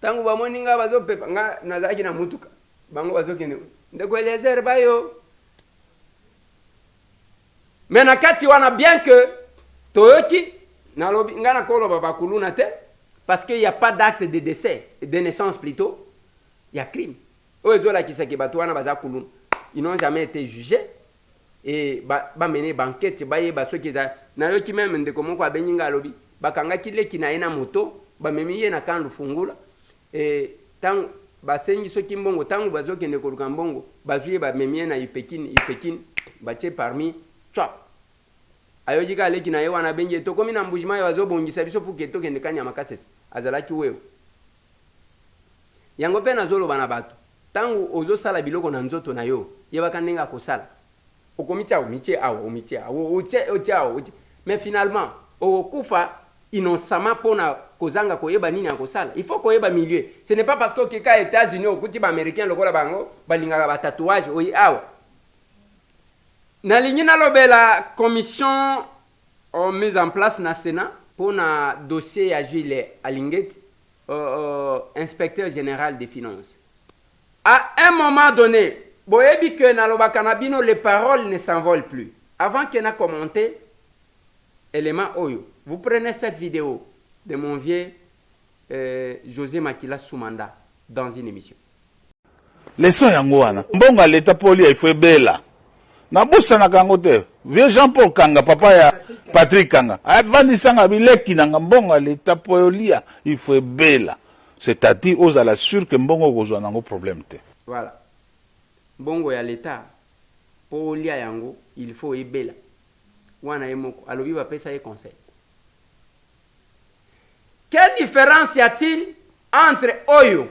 A: Tangu ba moninga bazopepa nga nazaki na mutuka. Bango bazokende. Ndeko Eliezer bayo. Mais na kati wana bien que toyoki na lobi nga na kolo baba kuluna te parce qu'il y a pas d'acte de décès, de naissance plutôt. Il y a crime. Oezola kisaki batu wana baza kuluna. Ils n'ont jamais été jugés. Et ba mener banquette baye ba soki za na yoki même ndeko moko abenyinga lobi bakanga kile kinaina moto ba memiye na kandu fungula et tang ba sengi soki mbongo tangu bazoki ndeko lukambongo bazuye ba memiye na ipekini bache parmi twa ayoji ka leki na yewa na benje to komi na mbujima yazo bongisa biso pour que to kende kanya makasese azalaki wewe yango pe na zolo bana batu tangu ozo sala biloko na nzoto na yo yebaka ndenga kosala. Mais finalement, au kufa innocemment pona kozanga koyeba nini akosala. Il faut koyeba milieu. Ce n'est pas parce que keka États-Unis au kuti ba américain lokola bango balinga ba tatouage oyi awa. Na lignina lobela commission mise en place na Sénat pour na dossier à Jules Alinguet, inspecteur général des finances. À un moment donné, boyebi que na lobakanabino les paroles ne s'envolent plus. Avant qu'il n'a commenté élément oyo, vous prenez cette vidéo de mon vieux José Makila Soumanda dans une émission.
J: Leçon yango wana. Mbonga leta poli il faut bela. Na bossa na kango te. Vieux Jean-Paul Kanga papa ya Patrick Kanga. Avandisanga bileki na mbonga leta poli il faut bela. C'est-à-dire aux à la sûr que mbongo kozwa nango problème te.
A: Voilà. Bongo ya l'État, pour lia yango, il faut ebela. Wana emoko, alobi va pesa ye conseil. Quelle différence y a-t-il entre Oyo,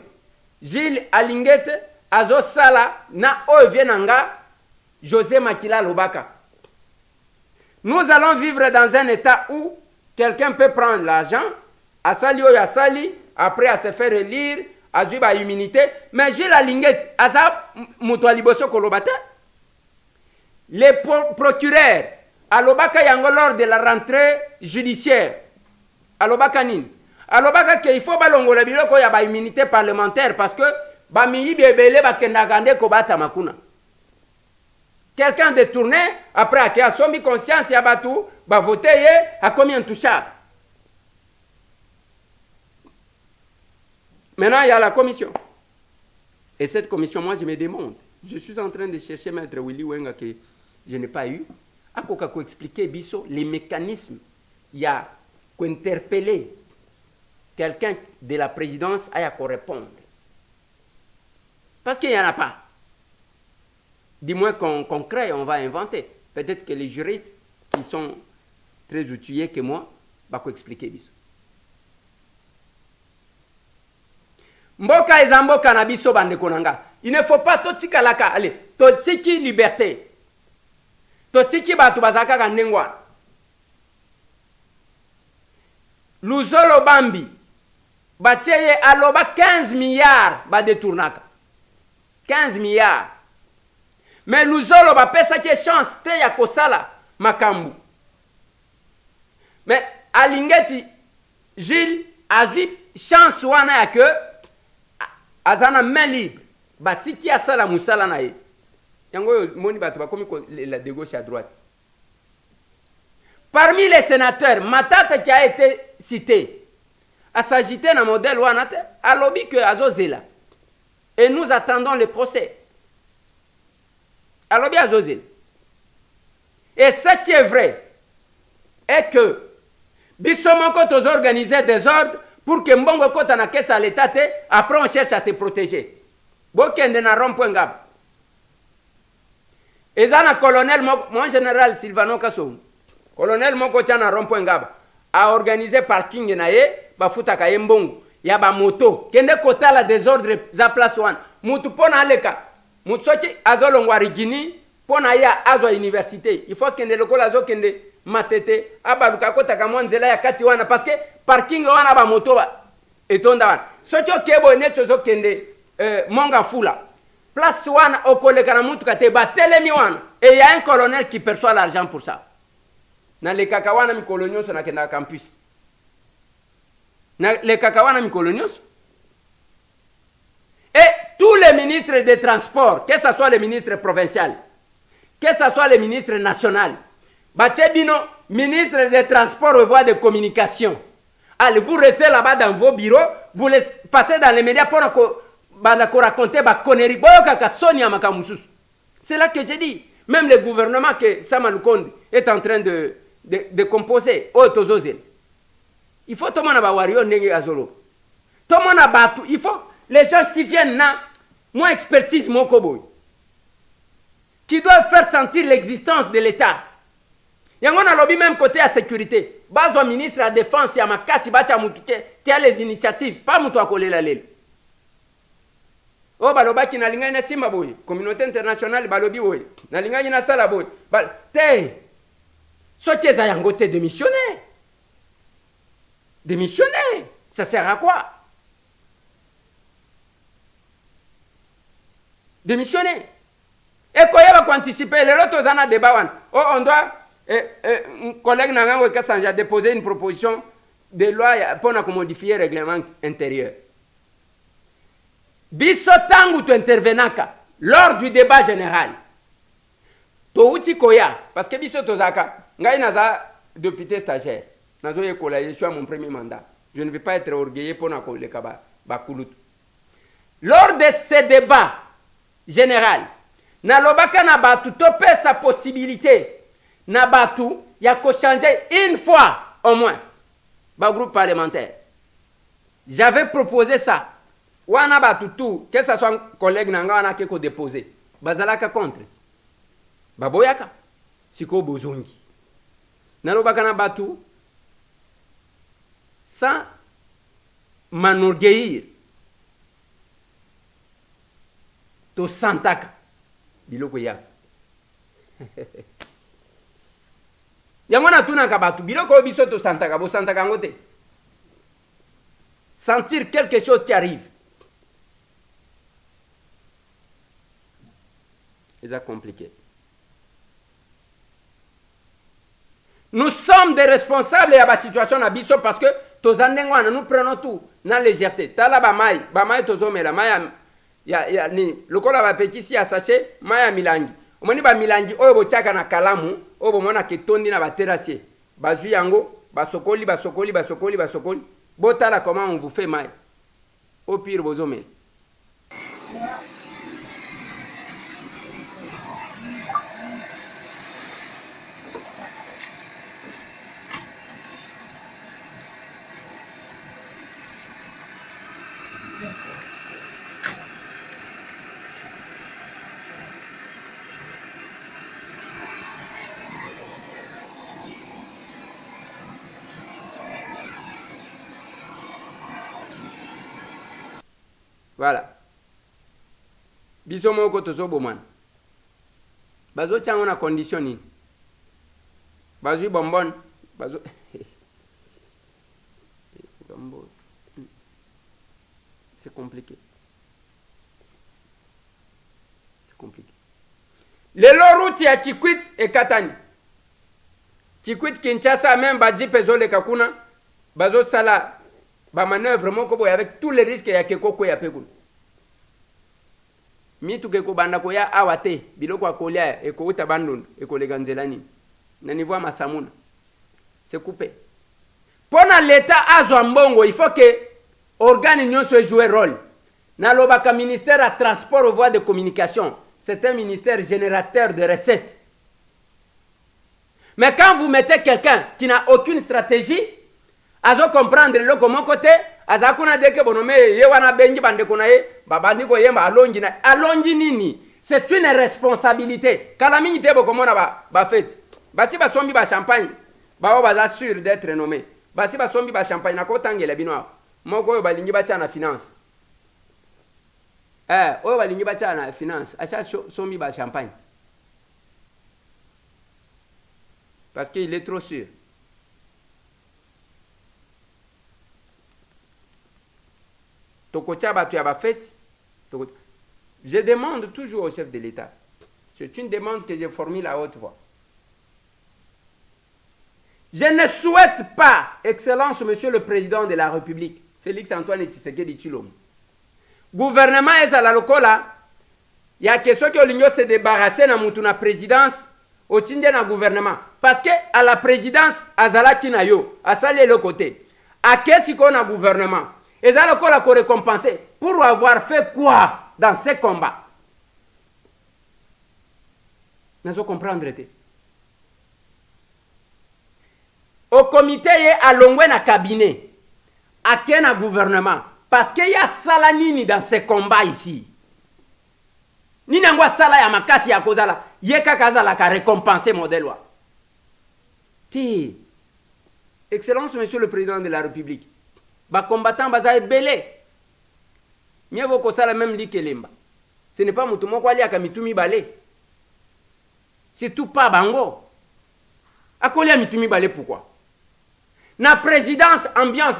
A: Gilles Alingete, Azo Sala, na Oyo Vienanga, José Makila Lobaka? Nous allons vivre dans un état où quelqu'un peut prendre l'argent, à sali Oyo, à sali, après à se faire élire, azwi ba immunité mais Gilles Alingeti aza moto liboso kolobata les procureurs alobaka yango lors de la rentrée judiciaire alobaka nini alobaka que il faut balongola biloko ya ba immunité parlementaire parce que ba miyibi ebele bakendaka nde kobata makuna quelqu'un détourné après a sombi conscience ya batu ba voté ye a commis intouchable. Maintenant il y a la commission et cette commission moi je me demande, je suis en train de chercher maître Willy Wenga que je n'ai pas eu à ko expliquer biso les mécanismes il y a qu'interpeller quelqu'un de la présidence à quoi répondre parce qu'il n'y en a pas. Dis-moi qu'on crée, on va inventer. Peut-être que les juristes qui sont très outillés que moi vont expliquer biso. Mboka ezambo kanabiso bande konanga. Il ne faut pas totika laka allez, totiki liberté. Totiki batu bazaka kanengwa. Luzolo Bambi batieye aloba 15 milliards ba détournaka. 15 milliards. Mais Luzolo va pesa qui chance te ya kosala makambu. Mais Alingeti Gilles a eu chance wana ya que azana main libre. Batiki asala musala na ye. Yango moni batu ba komi la de gauche à droite. Parmi les sénateurs, Matata qui a été cité a s'agité dans le modèle wana a lobby que azozela. Et nous attendons le procès. Alors bien José. Et ce qui est vrai est que Bissomoko tous organiser des ordres pour que Mbongo kota na kesa à l'état après on cherche à se protéger. Bokende na rond-point ngab. Ezana colonel mon général Silvano Kassoum. Colonel moko tana rond-point ngab a organisé parking na ye ba futa ka Mbongo ya ba moto kende kota la désordre za place one. Mutu pona aleka Mutsochi azolongwa rigini pona ya azwa université il faut kende lokola azokende matete abaluka kota kamwa nzela ya kati wana parce que parking wana ba moto ba etonda wana soki okebo neto zokende monga fula place wana okoleka na mutu kate batelemi wana et il y a un colonel qui perçoit l'argent pour ça na le kakawana mikolo nyonso na kenda campus na le kakawana mikolo nyonso. Et tous les ministres des Transports, que ce soit les ministres provinciaux, que ce soit les ministres nationaux, Batebino, ministre des Transports et voies de communication. Allez, vous restez là-bas dans vos bureaux, vous passez dans les médias pour raconter des conneries. C'est là que j'ai dit. Même le gouvernement que Samalukonde est en train de composer, il faut tout le monde avoir il faut les gens qui viennent là, moi expertise mon koboy, qui doivent faire sentir l'existence de l'État. Il y a un lobby même côté à sécurité. Bazo ministre de la Défense, il y a ma casse, qui a les initiatives, pas mon toit coller la lèvre. Oh, baloba qui n'a l'ingé na simba boy, communauté internationale balobi boy, n'a l'ingé na sala boy. Te, ce qui est à yangote démissionner. Démissionner, ça sert à quoi? Démissionner. Et quand il va anticiper, les autres en a débat. Oh, on doit, un collègue n'a déposé une proposition de loi pour modifier le règlement intérieur. Biso tangu tu intervenaka lors du débat général. To uti koya parce que biso tozaka ngai naza député stagiaire. Nazo yekola je suis à mon premier mandat. Je ne vais pas être orgueilleux pour na le kaba bakulut. Lors de ce débat général, na lobaka na batu topé sa possibilité na batu ya ko changer une fois au moins ba groupe parlementaire. J'avais proposé ça. Wana batu tout, que ce soit un collègue nanga wana ke ko déposer. Bazalaka contre. Baboyaka. Siko bozongi. Na lobaka na batu sans m'enorgueillir. To santaka biloko ya yango na tuna ka batu biloko biso to santaka bo santaka ngote sentir quelque chose qui arrive C'est compliqué. Nous sommes des responsables de la situation à Bisso parce que nous prenons tout dans légèreté. Tala bamai tozomela maya ya ni lokola ba petit si sachet maya milangi. Omoni ba milangi oyo bochaka na kalamu oyo bomona ketondi na ba terrassier. Bazui yango basokoli. Botala comment on vous fait maya. Au pire bozomela. Voilà. Biso moko tozo bomana. Bazo tiango na condition ni. Bazo bonbon, bazo c'est compliqué. C'est compliqué. Les routes ya Kikwit et Katani. Kikwit Kinshasa même badji pezo le kakuna. Bazo sala ba manœuvre moko boy avec tous les risques ya kekoko ya pekun. Mitu keko banda ko ya awate biloko akolia eko uta bandon eko leganzelani. Na niveau masamuna. C'est coupé. Pendant l'état azwa mbongo, il faut que organe nyonso joue rôle. Na lobaka ministère à transport aux voies de communication, c'est un ministère générateur de recettes. Mais quand vous mettez quelqu'un qui n'a aucune stratégie, azo comprendre le comment côté, azakuna deke bonome yewana benji bande konaye, babandi ko yemba alongi na alongi nini? C'est une responsabilité. Kalamini tebo komona ba fête. Basi ba sombi ba champagne, ba baza sûr d'être nommé. Basi ba sombi ba champagne na kotangela bino. Moko yo balingi ba na finance. Oyo balingi ba na finance, acha sombi ba champagne. Parce qu'il est trop sûr. Je demande toujours au chef de l'État. C'est une demande que j'ai formulée à haute voix. Je ne souhaite pas, Excellence, Monsieur le Président de la République, Félix Antoine Tshisekedi Tshilombo. Gouvernement est à la locola. Il y a question que l'Union se débarrasser de la présidence au sein de gouvernement. Parce que à la présidence, Azala Kinayo, à saluer le côté. À qu'est-ce qu'on a gouvernement? Et ça, le a récompensé pour avoir fait quoi dans ces combats? Nous comprendre. Au comité, il y a un cabinet, à quel gouvernement? Parce qu'il y a Salanini dans ces combats ici. Ni n'angwa sala ya makasi ya kozala, yeka kazala ka récompenser modèle wa. Ti. Excellence, Monsieur le Président de la République. Ba combattant baza belé. Mieux vaut que ça la même li kelemba. Ce n'est pas mutumo kwa lia kamitumi balé. C'est tout pas bango. Akolia mitumi balé pourquoi? Na présidence ambiance,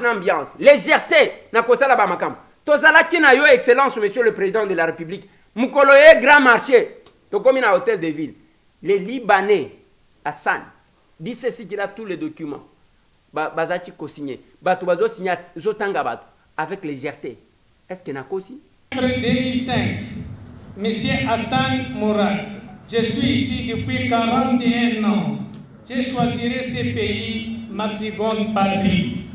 A: légèreté na kosala ba makam. Tozala kina yo Excellence, Monsieur le Président de la République. Mukoloye grand marché. To comme na hôtel de ville. Les Libanais Hassan dit ceci qu'il a tous les documents. Bazati ko signé. Batu bazo signé zotanga batu avec légèreté. Est-ce qu'il y a aussi?
K: 2005, Monsieur Hassan Mourad, je suis ici depuis 41 ans. Je choisirai ce pays, ma seconde patrie.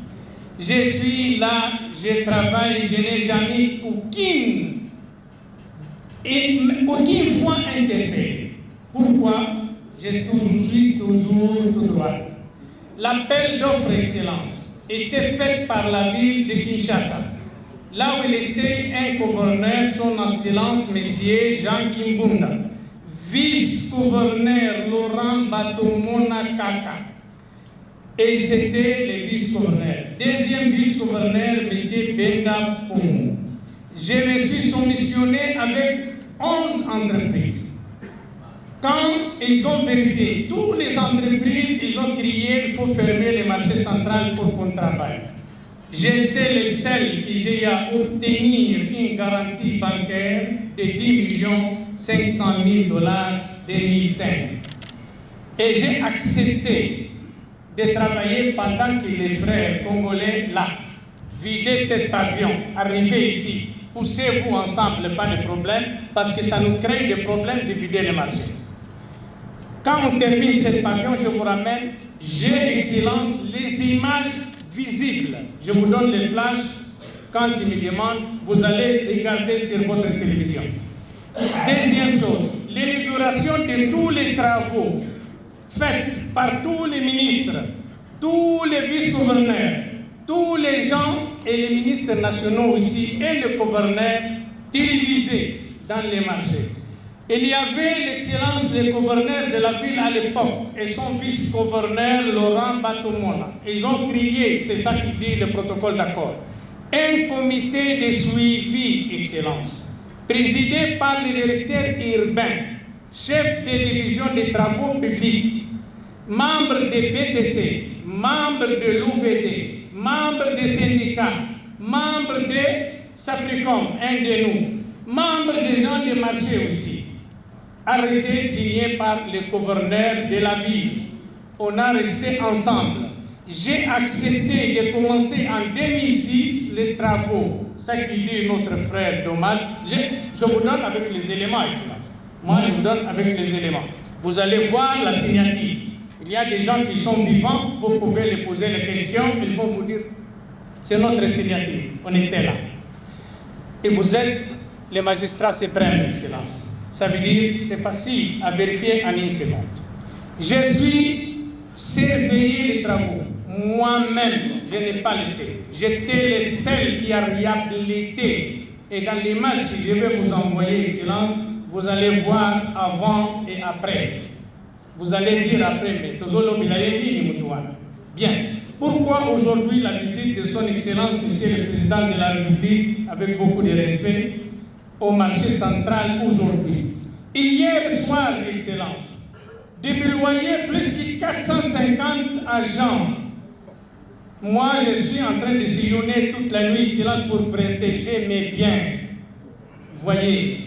K: Je suis là, je travaille, je n'ai jamais aucune fois interpellé. Pourquoi? Je suis toujours tout droit. L'appel d'offres excellence était fait par la ville de Kinshasa. Là où il était un gouverneur, son excellence, monsieur Jean Kimbunda, vice-gouverneur Laurent Batomona Kaka, et ils étaient les vice-gouverneurs. Deuxième vice-gouverneur, monsieur Benda Poumou. Je me suis soumissionné avec 11 entreprises. Quand ils ont vérifié toutes les entreprises, ils ont crié il faut fermer les marchés centrales pour qu'on travaille. J'étais le seul qui j'ai à obtenir une garantie bancaire de 10 millions 500 000 $ 2005. Et j'ai accepté de travailler pendant que les frères congolais là vidaient cet avion, arrivaient ici. Poussez-vous ensemble, pas de problème, parce que ça nous crée des problèmes de vider le marché. Quand on termine cet avion, je vous ramène, j'ai, Excellence, les images visibles. Je vous donne les flashs. Quand ils me demandent, vous allez regarder sur votre télévision. Deuxième chose, l'inauguration de tous les travaux faits par tous les ministres, tous les vice-gouverneurs, tous les gens et les ministres nationaux ici et le gouverneur télévisés dans les marchés. Il y avait l'excellence le gouverneur de la ville à l'époque et son vice-gouverneur Laurent Batomona. Ils ont crié, c'est ça qui dit le protocole d'accord. Un comité de suivi, Excellence, présidé par le directeur urbain, chef de division des travaux publics, membre des BTC, membre de l'OVD, membre des syndicats, membre de Sapricom, un de nous, membre des gens des marchés aussi, arrêté, signé par le gouverneur de la ville. On a resté ensemble. J'ai accepté de commencer en 2006 les travaux. Ça qui dit notre frère Dommage, je vous donne avec les éléments, Excellence. Moi, je vous donne avec les éléments. Vous allez voir la signature. Il y a des gens qui sont vivants, vous pouvez les poser les questions, ils vont vous dire, c'est notre signature, on était là. Et vous êtes les magistrats suprêmes, Excellence. Ça veut dire, c'est facile à vérifier en une seconde. Je suis surveillé les travaux. Moi-même, je n'ai pas laissé. J'étais le seul qui a réhabilité. Et dans l'image que je vais vous envoyer, Excellence, vous allez voir avant et après. Vous allez dire après, mais Tozolo Bilayevi ni Moutouana. Bien. Pourquoi aujourd'hui la visite de son Excellence, Monsieur le Président de la République, avec beaucoup de respect, au marché central aujourd'hui? Hier soir, Excellence, déployer plus de 450 agents. Moi, je suis en train de sillonner toute la nuit, Excellence, pour protéger mes biens. Voyez,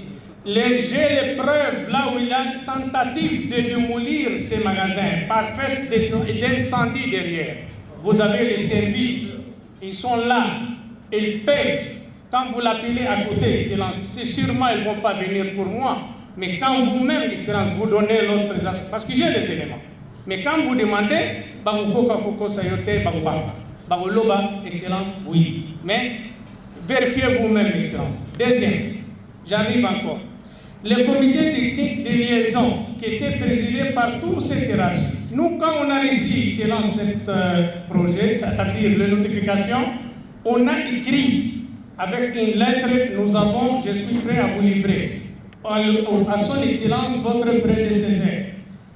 K: j'ai les preuves là où il y a tentative de démolir ces magasins par fait d'incendie derrière. Vous avez les services, ils sont là, ils paient. Quand vous l'appelez à côté, Excellence, c'est sûrement ils ne vont pas venir pour moi. Mais quand vous-même, Excellence, vous donnez l'autre, parce que j'ai les éléments. Mais quand vous demandez, Excellence, oui. Mais vérifiez vous-même, Excellence. Deuxième, j'arrive encore. Le comité technique de liaison qui était présidé par tous ces terrasses. Nous, quand on a ici, Excellence, ce projet, c'est-à-dire les notifications, on a écrit avec une lettre, nous avons, je suis prêt à vous livrer. À son Excellence, votre prédécesseur.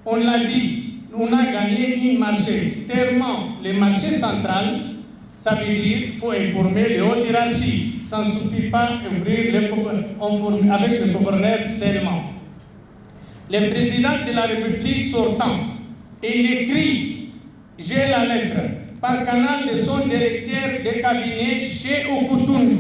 K: On l'a dit, on a gagné un marché. Tellement, le marché central, ça veut dire qu'il faut informer les hautes hiérarchies. Ça ne suffit pas d'ouvrir avec le gouverneur seulement. Le président de la République sortant, il écrit, j'ai la lettre, par canal de son directeur de cabinet chez Okutundu.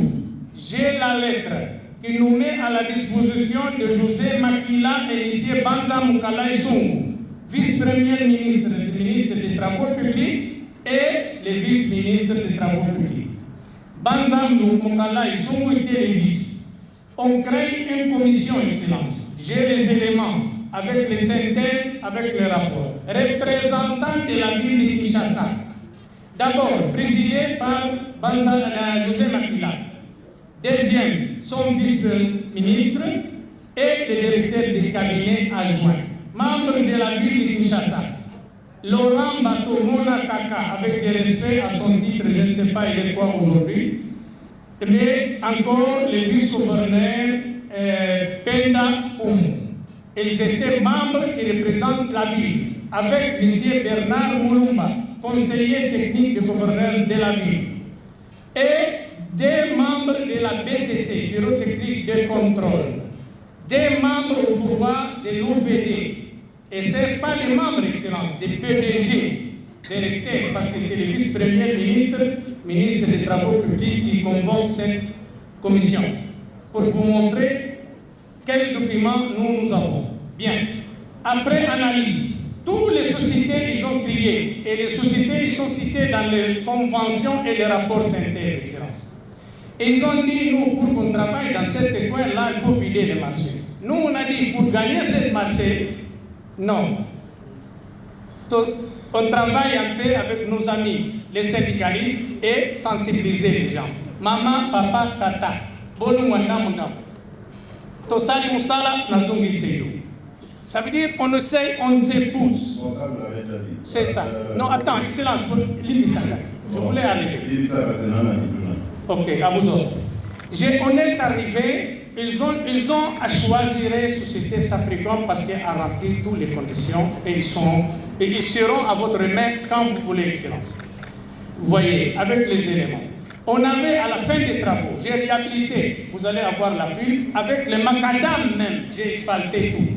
K: J'ai la lettre qui nous met à la disposition de José Makila et M. Banza Mukala Isungu, vice-premier ministre, le ministre des Travaux publics et le vice-ministre des Travaux publics. Banza Mukala Isungu était le vice. On crée une commission, Excellence. J'ai les éléments avec les synthèses, avec les rapports. Représentant de la ville de Kinshasa. D'abord, présidé par José Makila. Deuxième, son vice-ministre et le directeur du cabinet adjoint. Membre de la ville de Kinshasa. Laurent Batomona Kaka, avec des respects à son titre, je ne sais pas il est quoi aujourd'hui. Mais encore le vice-gouverneur Penda Oumou. Ils étaient membres qui représentent la ville, avec M. Bernard Moulumba, conseiller technique du gouverneur de la ville. Et des membres de la BTC, Bureau technique de contrôle, des membres au pouvoir de l'OVD, et ce n'est pas des membres, Excellence, des PDG, directeurs, parce que c'est le vice-premier ministre, ministre des Travaux publics, qui convoque cette commission, pour vous montrer quels documents nous avons. Bien. Après analyse, toutes les sociétés ils ont crié et les sociétés ils sont citées dans les conventions et les rapports synthèses, Excellence. Et ils ont dit, nous, pour qu'on travaille dans cette coin-là, il faut vider les marchés. Nous, on a dit, pour gagner ce marché, non. On travaille un peu avec nos amis, les syndicalistes, et sensibiliser les gens. Maman, papa, tata, bonu wanamuna. Tosali musala, nazungi seyo. Ça veut dire qu'on essaye, on s'épouse. C'est ça. Non, attends, Excellence, je voulais aller. Ok, à vous autres. On est arrivé, ils ont à choisir la société Safricom parce qu'elle a rempli toutes les conditions et ils seront à votre main quand vous voulez, Excellence. Vous voyez, avec les éléments. On avait à la fin des travaux, j'ai réhabilité, vous allez avoir la vue, avec les macadam même, j'ai asphalté tout.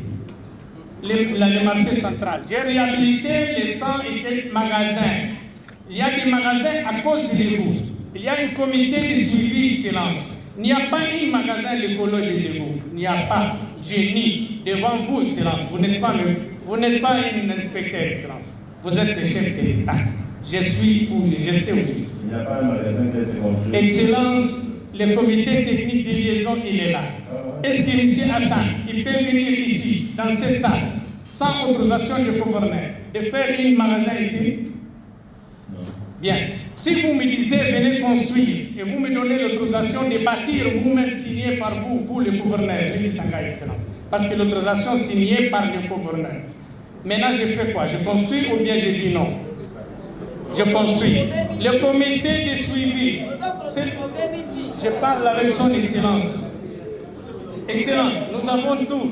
K: Le marché central. J'ai réhabilité les 100 et quelques magasins. Il y a des magasins à cause du dégoût. Il y a un comité de suivi, Excellence. Il n'y a pas un magasin d'écolo de dégoût. Il n'y a pas. J'ai ni devant vous, Excellence. Vous n'êtes pas un inspecteur, Excellence. Vous êtes le chef de l'État. Je sais où je suis. Il n'y a pas un magasin qui a été construit. Excellence, le comité technique de liaison, il est là. Est-ce que M. Hassan, il peut venir ici, dans cette salle, sans autorisation du gouverneur, de faire un magasin ici? Bien. Si vous me disiez, venez construire, et vous me donnez l'autorisation de bâtir, vous-même signé par vous, le gouverneur, parce que l'autorisation signée par le gouverneur. Maintenant, je fais quoi? Je construis ou bien je dis non? Je construis. Le comité de suivi, je parle avec son Excellence. Excellence, nous avons tout.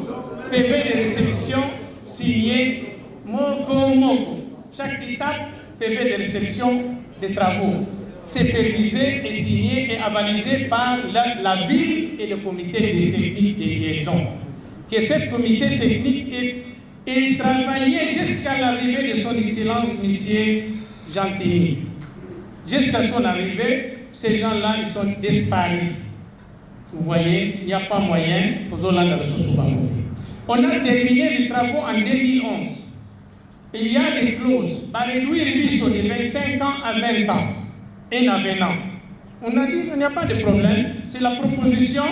K: PV de réception signé, moko. Chaque étape, PV de réception des travaux. Supervisé et signé et avalisé par la ville et le comité technique de liaison. Que ce comité technique ait travaillé jusqu'à l'arrivée de son Excellence, M. Gentilly. Jusqu'à son arrivée, ces gens-là, ils sont disparus. Vous voyez, il n'y a pas moyen pour Zolanda de se souvenir. On a terminé les travaux en 2011. Il y a des clauses. Par réduire de 25 ans à 20 ans. Et avenant. On a dit qu'il n'y a pas de problème. C'est la proposition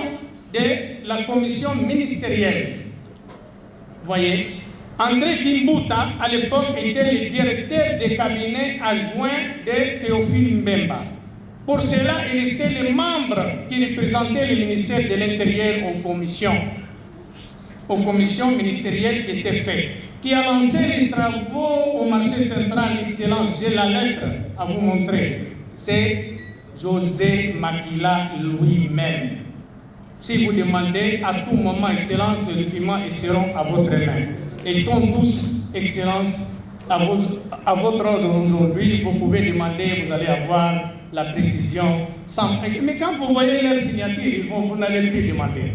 K: de la commission ministérielle. Vous voyez, André Kimbuta, à l'époque, était le directeur des cabinets adjoints de Théophile Mbemba. Pour cela, il était le membre qui représentait le ministère de l'Intérieur aux commissions ministérielles qui étaient faites, qui a lancé les travaux au marché central. Excellence, j'ai la lettre à vous montrer. C'est José Makila lui-même. Si vous demandez à tout moment, Excellence, les documents seront à votre main. Et ils sont tous, Excellence, à votre ordre aujourd'hui. Vous pouvez demander, vous allez avoir la précision. Mais quand vous voyez leur signature, vous n'allez plus demander.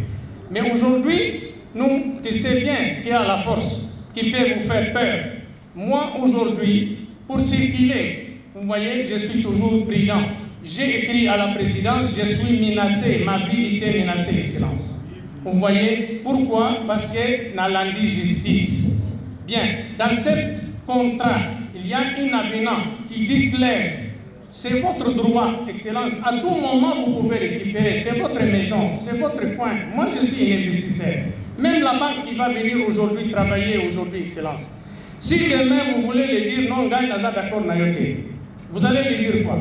K: Mais aujourd'hui, nous, tu sais bien qu'il y a la force qui peut vous faire peur. Moi, aujourd'hui, pour circuler, vous voyez, je suis toujours brillant. J'ai écrit à la présidence, je suis menacé, ma vie était menacée, Excellence. Vous voyez, pourquoi? Parce que dans la justice. Bien, dans ce contrat, il y a un avenant qui dit clair, c'est votre droit, Excellence. À tout moment, vous pouvez récupérer. C'est votre maison, c'est votre coin. Moi, je suis un investisseur. Même la banque qui va venir aujourd'hui, travailler aujourd'hui, Excellence. Si demain, vous voulez lui dire non, gagne d'accord, vous allez lui dire quoi?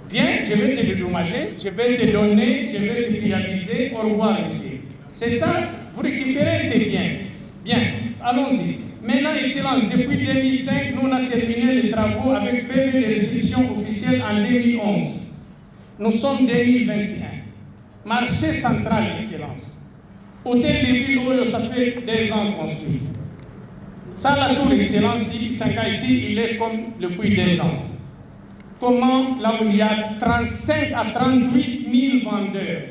K: Viens, je vais te dédommager, je vais te donner, je vais te réaliser, au revoir, monsieur. C'est ça, vous récupérez des biens. Bien, allons-y. Maintenant, Excellence, depuis 2005, nous avons terminé les travaux avec PV de restitution officielle en 2011. Nous sommes 2021. Marché central, Excellence. Hôtel de ville, ça fait 2 ans construit. Ça, la tour Excellence, ici, il est comme depuis 2 ans. Comment, là où il y a 35 à 38 000 vendeurs,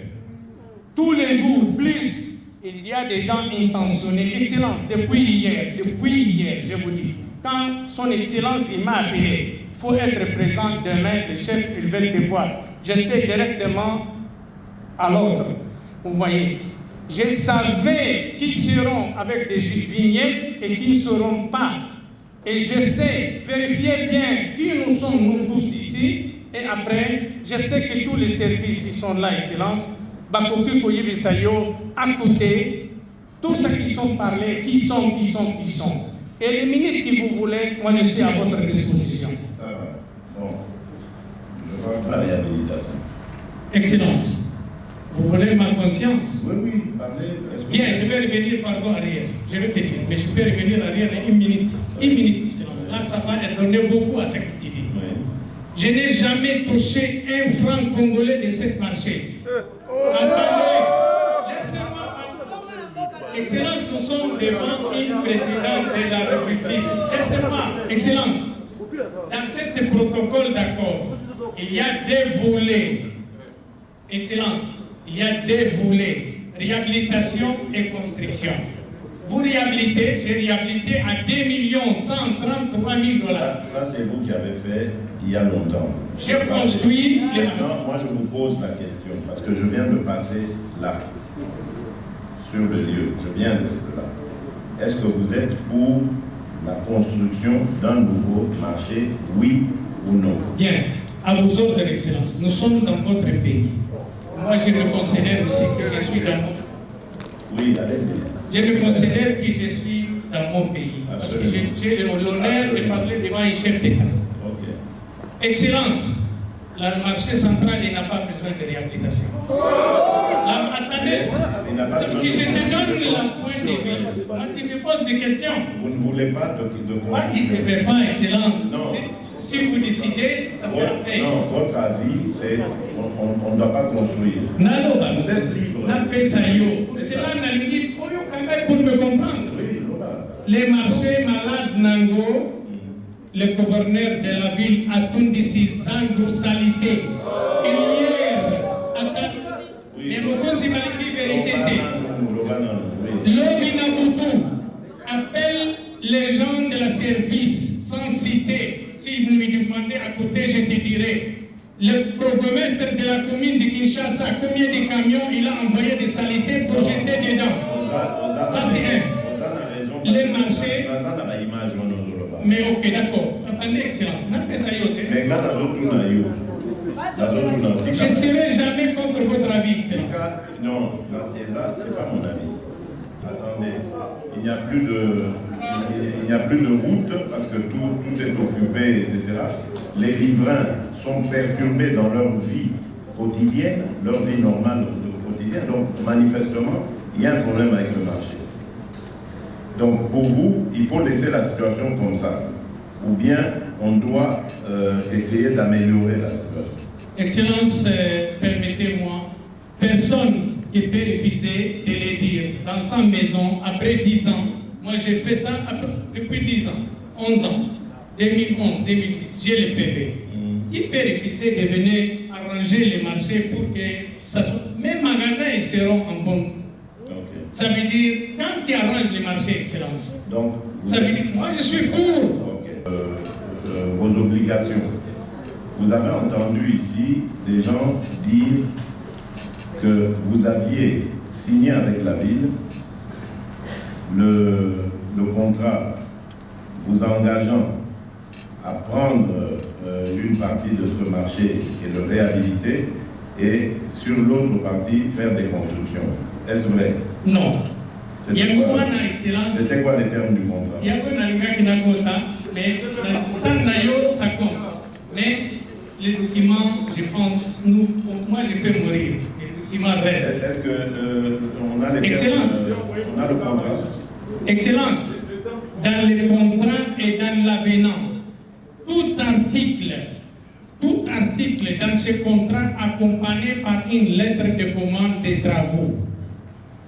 K: tous les jours, plus, il y a des gens intentionnés. Excellence, depuis hier, je vous dis, quand son Excellence il m'a appelé, il faut être présent demain, le chef, il veut te voir. J'étais directement à l'ordre. Vous voyez, Je savais qui seront avec des vignettes et qui ne seront pas. Et je sais, vérifier bien qui nous sommes nous tous ici. Et après, je sais que tous les services ils sont là, Excellence. Bakoki Koyi Sayo, à côté, tous ceux qui sont parlés, qui sont. Et les minutes que vous voulez, moi je suis à votre disposition.
L: Bon, je vois la réhabilitation.
K: Excellence, vous voulez ma conscience?
L: Oui, parlez.
K: Bien, je vais revenir, pardon, arrière. Je vais te dire, mais je peux revenir arrière une minute. Une minute, Excellence. Là, ça va donner beaucoup à ce que tu dis. Oui. Je n'ai jamais touché un franc congolais de ce marché. Attendez, laissez-moi parler. Excellence, nous sommes devant une présidente de la République. Laissez-moi, Excellence, dans ce protocole d'accord, il y a deux volets. Excellence, il y a deux volets, réhabilitation et construction. Vous réhabilitez, j'ai réhabilité à 2 133 000 $.
L: Ça, c'est vous qui avez fait il y a longtemps.
K: J'ai construit.
L: Maintenant, moi, je vous pose la question, parce que je viens de passer là, sur le lieu. Je viens de là. Est-ce que vous êtes pour la construction d'un nouveau marché, oui ou non?
K: Bien. À vos ordres, Excellence. Nous sommes dans votre pays. Moi, je me considère aussi que je suis dans mon...
L: Oui, allez-y.
K: Je me considère que je suis dans mon pays. Parce que j'ai l'honneur de parler devant un chef d'État.
L: Okay.
K: Excellence, le marché central n'a pas besoin de réhabilitation. Attendez, que je te donne le point de vue. Quand tu me poses des questions.
L: Vous ne voulez pas de
K: moi qui ne veux pas, Excellence.
L: Non.
K: Si vous décidez, ça sera fait.
L: Non, votre avis, c'est on ne doit pas construire.
K: Non,
L: vous êtes libre.
K: C'est là pour me comprendre. Les marchés malades Nango, le gouverneur de la ville a tout décidé sans salité. Hier, mais mon conseil vérité. L'Obinabutu appelle les gens de la service sans citer. Si vous me demandez à côté, je te dirai. Le bourgmestre de la commune de Kinshasa, combien de camions il a envoyé de saleté pour jeter dedans? Ça c'est un. Les marchés. Mais ok, d'accord. Attendez, Excellence.
L: Mais
K: je ne serai jamais contre votre avis, Excellence.
L: Non, ça, c'est pas mon avis. Attendez, il n'y a plus de route parce que tout est occupé, etc. Les riverains sont perturbés dans leur vie quotidienne, leur vie normale quotidienne. Donc, manifestement, il y a un problème avec le marché. Donc, pour vous, il faut laisser la situation comme ça. Ou bien, on doit essayer d'améliorer la situation.
K: Excellence, permettez-moi, personne qui peut refuser de le dire dans sa maison après 10 ans. Moi, j'ai fait ça depuis 10 ans, 11 ans, 2011, 2010, j'ai le PV. Qui peut refuser de venir arranger les marchés pour que ça soit... Mes magasins ils seront en bon. Okay. Ça veut dire, quand tu arranges les marchés, Excellence,
L: donc,
K: ça veut dire, moi je suis pour.
L: Okay. Vos obligations. Vous avez entendu ici des gens dire que vous aviez signé avec la ville le contrat vous engageant à prendre une partie de ce marché et le réhabiliter et sur l'autre partie faire des constructions. Est-ce vrai?
K: Non.
L: C'était quoi les termes du contrat?
K: Mais ça compte. Mais les documents, je pense, moi je peux mourir. Les documents restent.
L: Est-ce qu'on a les
K: Excellence.
L: termes? On a le contrat.
K: Excellence. Dans le contrat et dans l'avenant, tout article dans ce contrat accompagné par une lettre de commande des travaux.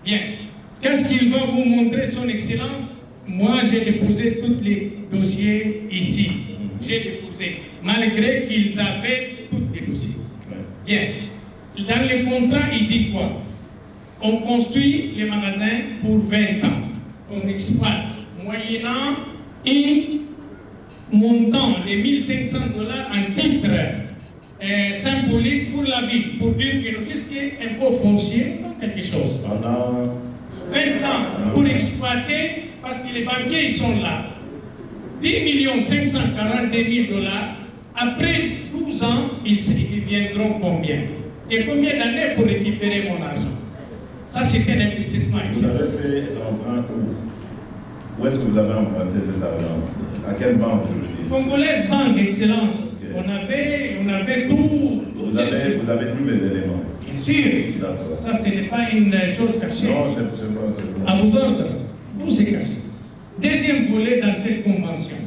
K: Bien. Qu'est-ce qu'il va vous montrer, son Excellence? Moi, j'ai déposé tous les dossiers ici. J'ai déposé, malgré qu'ils avaient tous les dossiers. Bien. Dans le contrat, il dit quoi? On construit les magasins pour 20 ans. On exploite, moyennant un montant de 1 500 $ en titre symbolique pour la ville, pour dire que le fisc est impôt foncier, donc quelque chose.
L: Pendant
K: 20 ans pour exploiter, parce que les banquiers ils sont là. 10 542 000 $. Après 12 ans, ils deviendront combien? Et combien d'années pour récupérer mon argent? Ça, c'est un investissement.
L: Vous avez fait l'emprunt où est-ce que vous avez emprunté cet argent? À quelle banque aujourd'hui?
K: Congolaise Banque, Excellence. Okay. On avait tout.
L: Vous avez tous les éléments?
K: Bien sûr. Ça, ce n'est pas une chose cachée.
L: Non, c'est pas.
K: À vos ordres, tout c'est caché. Deuxième volet dans cette convention,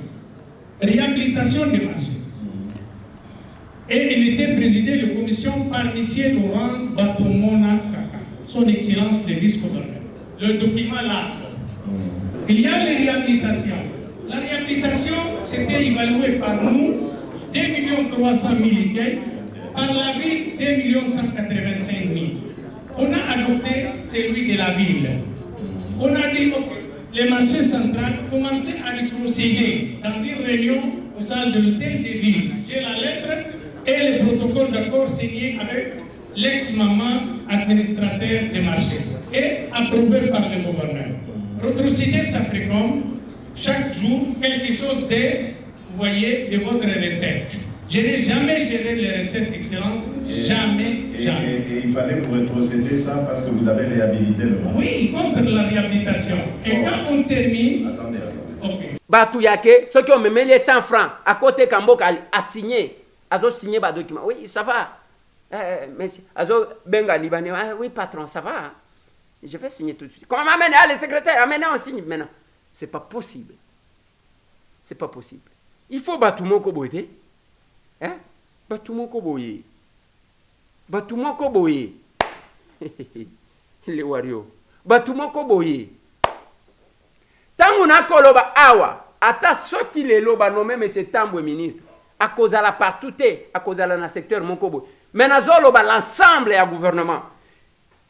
K: réhabilitation des marchés. Et il était présidé de commission par M. Laurent Batomona Kaka, son Excellence le vice-gouverneur. Le document là. Il y a les réhabilitations. La réhabilitation, c'était évalué par nous 2 300 000 $, par la ville 2 185 000 $. On a adopté celui de la ville. On a dit, ok, les marchés centrales commençaient à les procéder dans une réunion au sein de l'hôtel de ville. J'ai la lettre et le protocole d'accord signé avec l'ex-maman administrateur des marchés et approuvé par le gouverneur. Retrocéder, ça fait comme chaque jour quelque chose de, vous voyez, de votre recette. Je n'ai jamais géré les recettes, Excellence. Jamais.
L: Et il fallait vous retrocéder ça parce que vous avez réhabilité le marché.
K: Oui, contre la réhabilitation. Et quand on termine...
L: Attendez.
K: Ok.
A: Batouyake, ceux qui ont même les 100 francs, à côté Kambok a signé. Azo signé le document. Oui, ça va. Merci. Azo Benga Libanais. Oui, patron, ça va. Je vais signer tout de suite. Comment m'amener? Allez, secrétaire, amenez, on signe maintenant. C'est pas possible. C'est pas possible. Il faut Batoumo Koboye. Hein? Batoumo Koboye. Batoumo Koboye. Les Wario. Batoumo Koboye. Tango na koloba awa. Ata soti le loba nommé M. Tambwe ministre. À cause de la partout, à cause de la secteur Monkobo. Mais nous avons l'ensemble du gouvernement.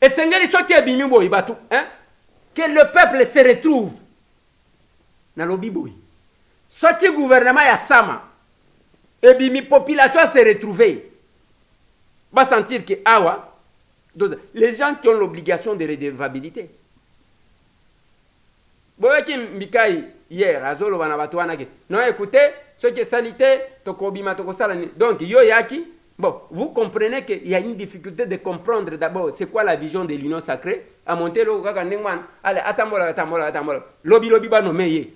A: Et c'est hein? Que le peuple se retrouve dans le biboui. Ce qui gouvernement est sama. Et la population se retrouve. On va sentir que awa, les gens qui ont l'obligation de redevabilité. Hier, non, écoutez, ce qui est sanité, donc, bon, vous comprenez qu'il y a une difficulté de comprendre d'abord c'est quoi la vision de l'union sacrée. À monter le allez, attends, lobby, ba nommé.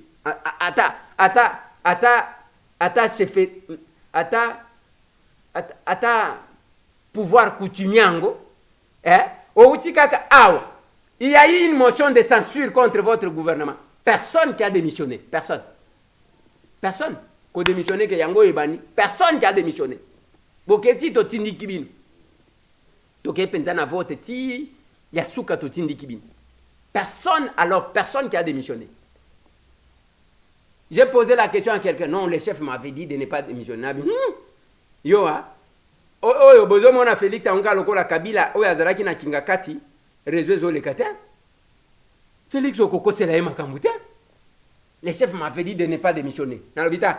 A: Pouvoir coutumier, il y a eu une motion de censure contre votre gouvernement. Personne qui a démissionné. Personne. Personne qui a démissionné. Personne qui a démissionné. Boketi to tindi kibin. Toke pentana vote ti yasuka to tindi kibin. Personne, alors personne qui a démissionné. J'ai posé la question à quelqu'un. Non, le chef m'avait dit de ne pas démissionner. Yo ha. Oyo bozo mona Félix anka lokola Kabila oyo azalaki na kingakati réseau le kata. Félix okoko c'est la makambuta. Le chef m'avait dit de ne pas démissionner. Dans l'hôpital,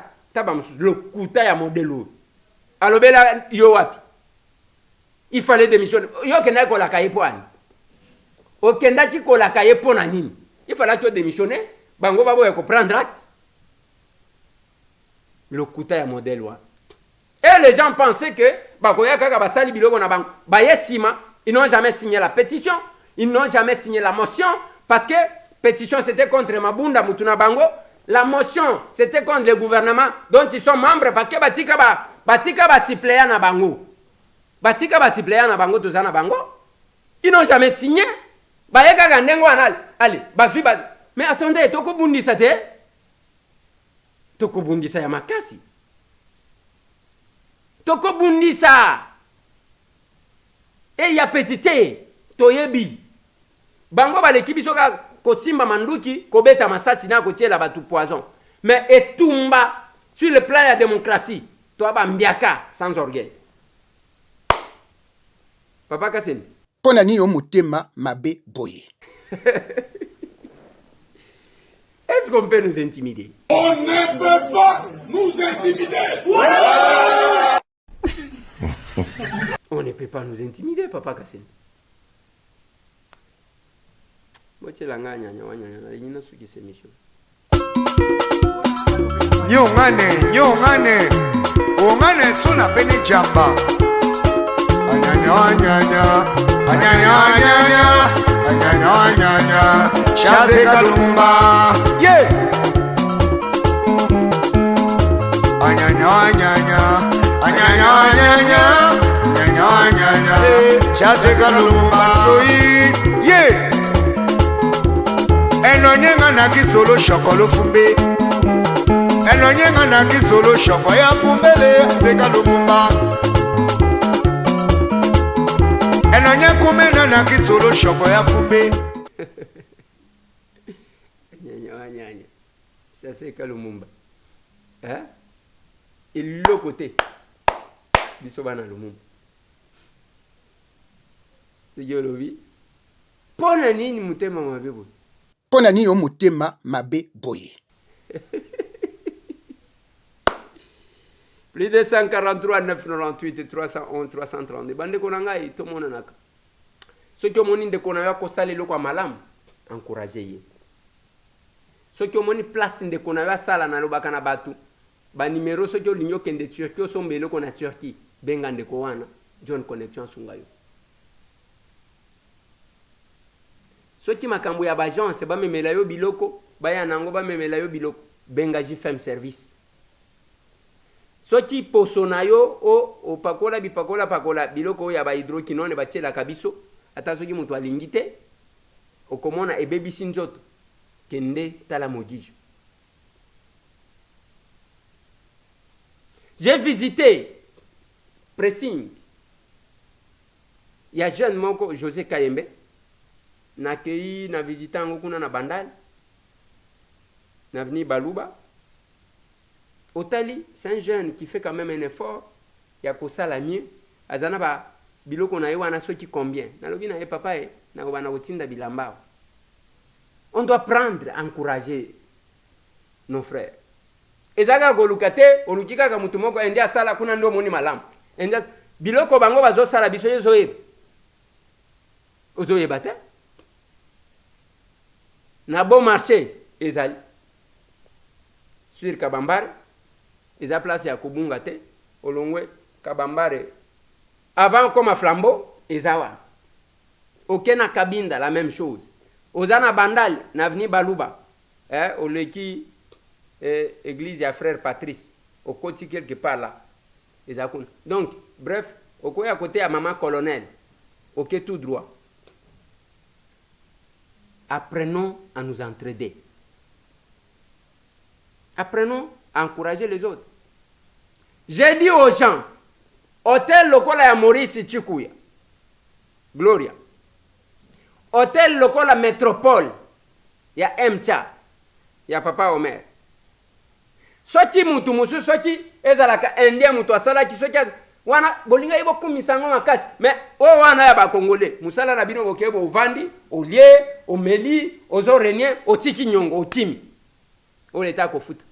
A: le kuta ya modelo. Alobela yo wapi. Il fallait démissionner. Yo kenda ko la kaye poani. O kenda ti ko la kaye pona nini. Il fallait que démissionner. Bango babo ya ko prendre acte. Le kuta ya modèle wa. Et les gens pensaient que bakoya kaka basali biloko na bango. Baye sima, ils n'ont jamais signé la pétition, ils n'ont jamais signé la motion parce que pétition c'était contre Mabunda Mutuna Bango, la motion c'était contre le gouvernement dont ils sont membres parce que batika ba suppléant na bango. Batika ba suppléant na bango tout ça na bango. Ils n'ont jamais signé. Baye kaka ndengo anal. Allez, bafi ba. Mais attendez, toko bundisa te. Toko bundisa ya makasi. Toko bundisa. Et ya petite toyebi. Bango ba l'équipe soka kosimba manduki kobeta masasi na kotiela batu poison. Mais etumba sur le plan de la démocratie, toi ba mbiaka sans orgueil. Papa Kassem.
F: Ponani yo mutema mabe boye.
A: Est-ce qu'on peut nous intimider?
B: On ne peut pas nous intimider.
A: On ne peut pas nous intimider, Papa Kassem. bocelanga nyanya wanyanya yina sukise mission
M: nyongane ongane suna bene jamba anyanya Chaze Kalumba yeah anyanya Chaze Kalumba soyi yeah enonyenga na kisolo shokolo fumbe enonyenga na kisolo shoko ya fumbele Chaze Kalumba enonye kumena na kisolo shoko ya fumbe
A: nyanya Chaze Kalumba il le côté biso bana Lumumba yolobi pona nini mutema mabe boye
F: pona nini mutema mabe boye
A: plus de 143 998 311 332 bande kona ngai to mona naka soki omoni ndeko na yo akosala eloko ya malamu encourage ye soki omoni place ndeko na yo asala na lobaka na bato banimero soki olingi okende Turquie osomba eloko na Turquie benga ndeko wana John Connection asunga yo soki makambo ya bagence bamemela yo biloko baya nango bamemela yo biloko benga JFM service soki poso na yo opakola bipakola biloko ya bahydroquinone batielaka biso ata soki moto alingi te okomona ebebisi nzoto kende tala mogijo. J'ai visité Pressing. Il y a jeune moko José Kayembe nakei na visita ngo kuna na Bandal na veni Baluba. Otali, c'est un jeune qui fait quand même un effort. Il y a que ça la mieux. Azana ba biloko na yewa na soki combien. Na lobi na ye papa e na ko bana kotinda bilamba. On doit prendre, encourager nos frères. Ezaka golukate olukika ka mutu moko ende asala kuna ndo moni malamu. Ende biloko bango bazo sala biso yezo ye. Ozo yebate. Na bon marché ezali. Sur Kabambare, eza place ya kubunga te, olongwe Kabambare. Avant comme à flambeau, ezawa. Okena Kabinda la même chose. Ozana Bandal, n'aveni Baluba, oleki église ya frère Patrice, au côté quelque part là. Ezakun. Donc, bref, au à côté à maman colonel, ok tout droit. Apprenons à nous entraider. Apprenons à encourager les autres. J'ai dit aux gens, hôtel lokola ya Maurice Chikuya, Gloria. Hôtel lokola métropole, ya Mcha, ya Papa Omer. Soki mutu musu soki ezalaka indien mutu asala ki soki wana bolinga ibo kumisango makati mais o wana ya ba congolais musala na bino bokebo ovandi olie omeli ozo renien otiki nyongo otimi o leta ko futa.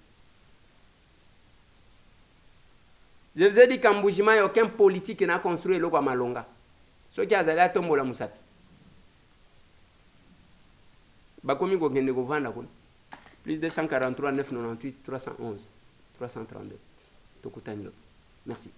A: Je vous ai dit qu'en Boujima, il n'y a aucun politique qui n'a construit le Malonga. Ce qui a été à Tombola Moussapi. Bakomi Gogende Govanda, plus de 143 998 311 332. Tokutanilo. Merci.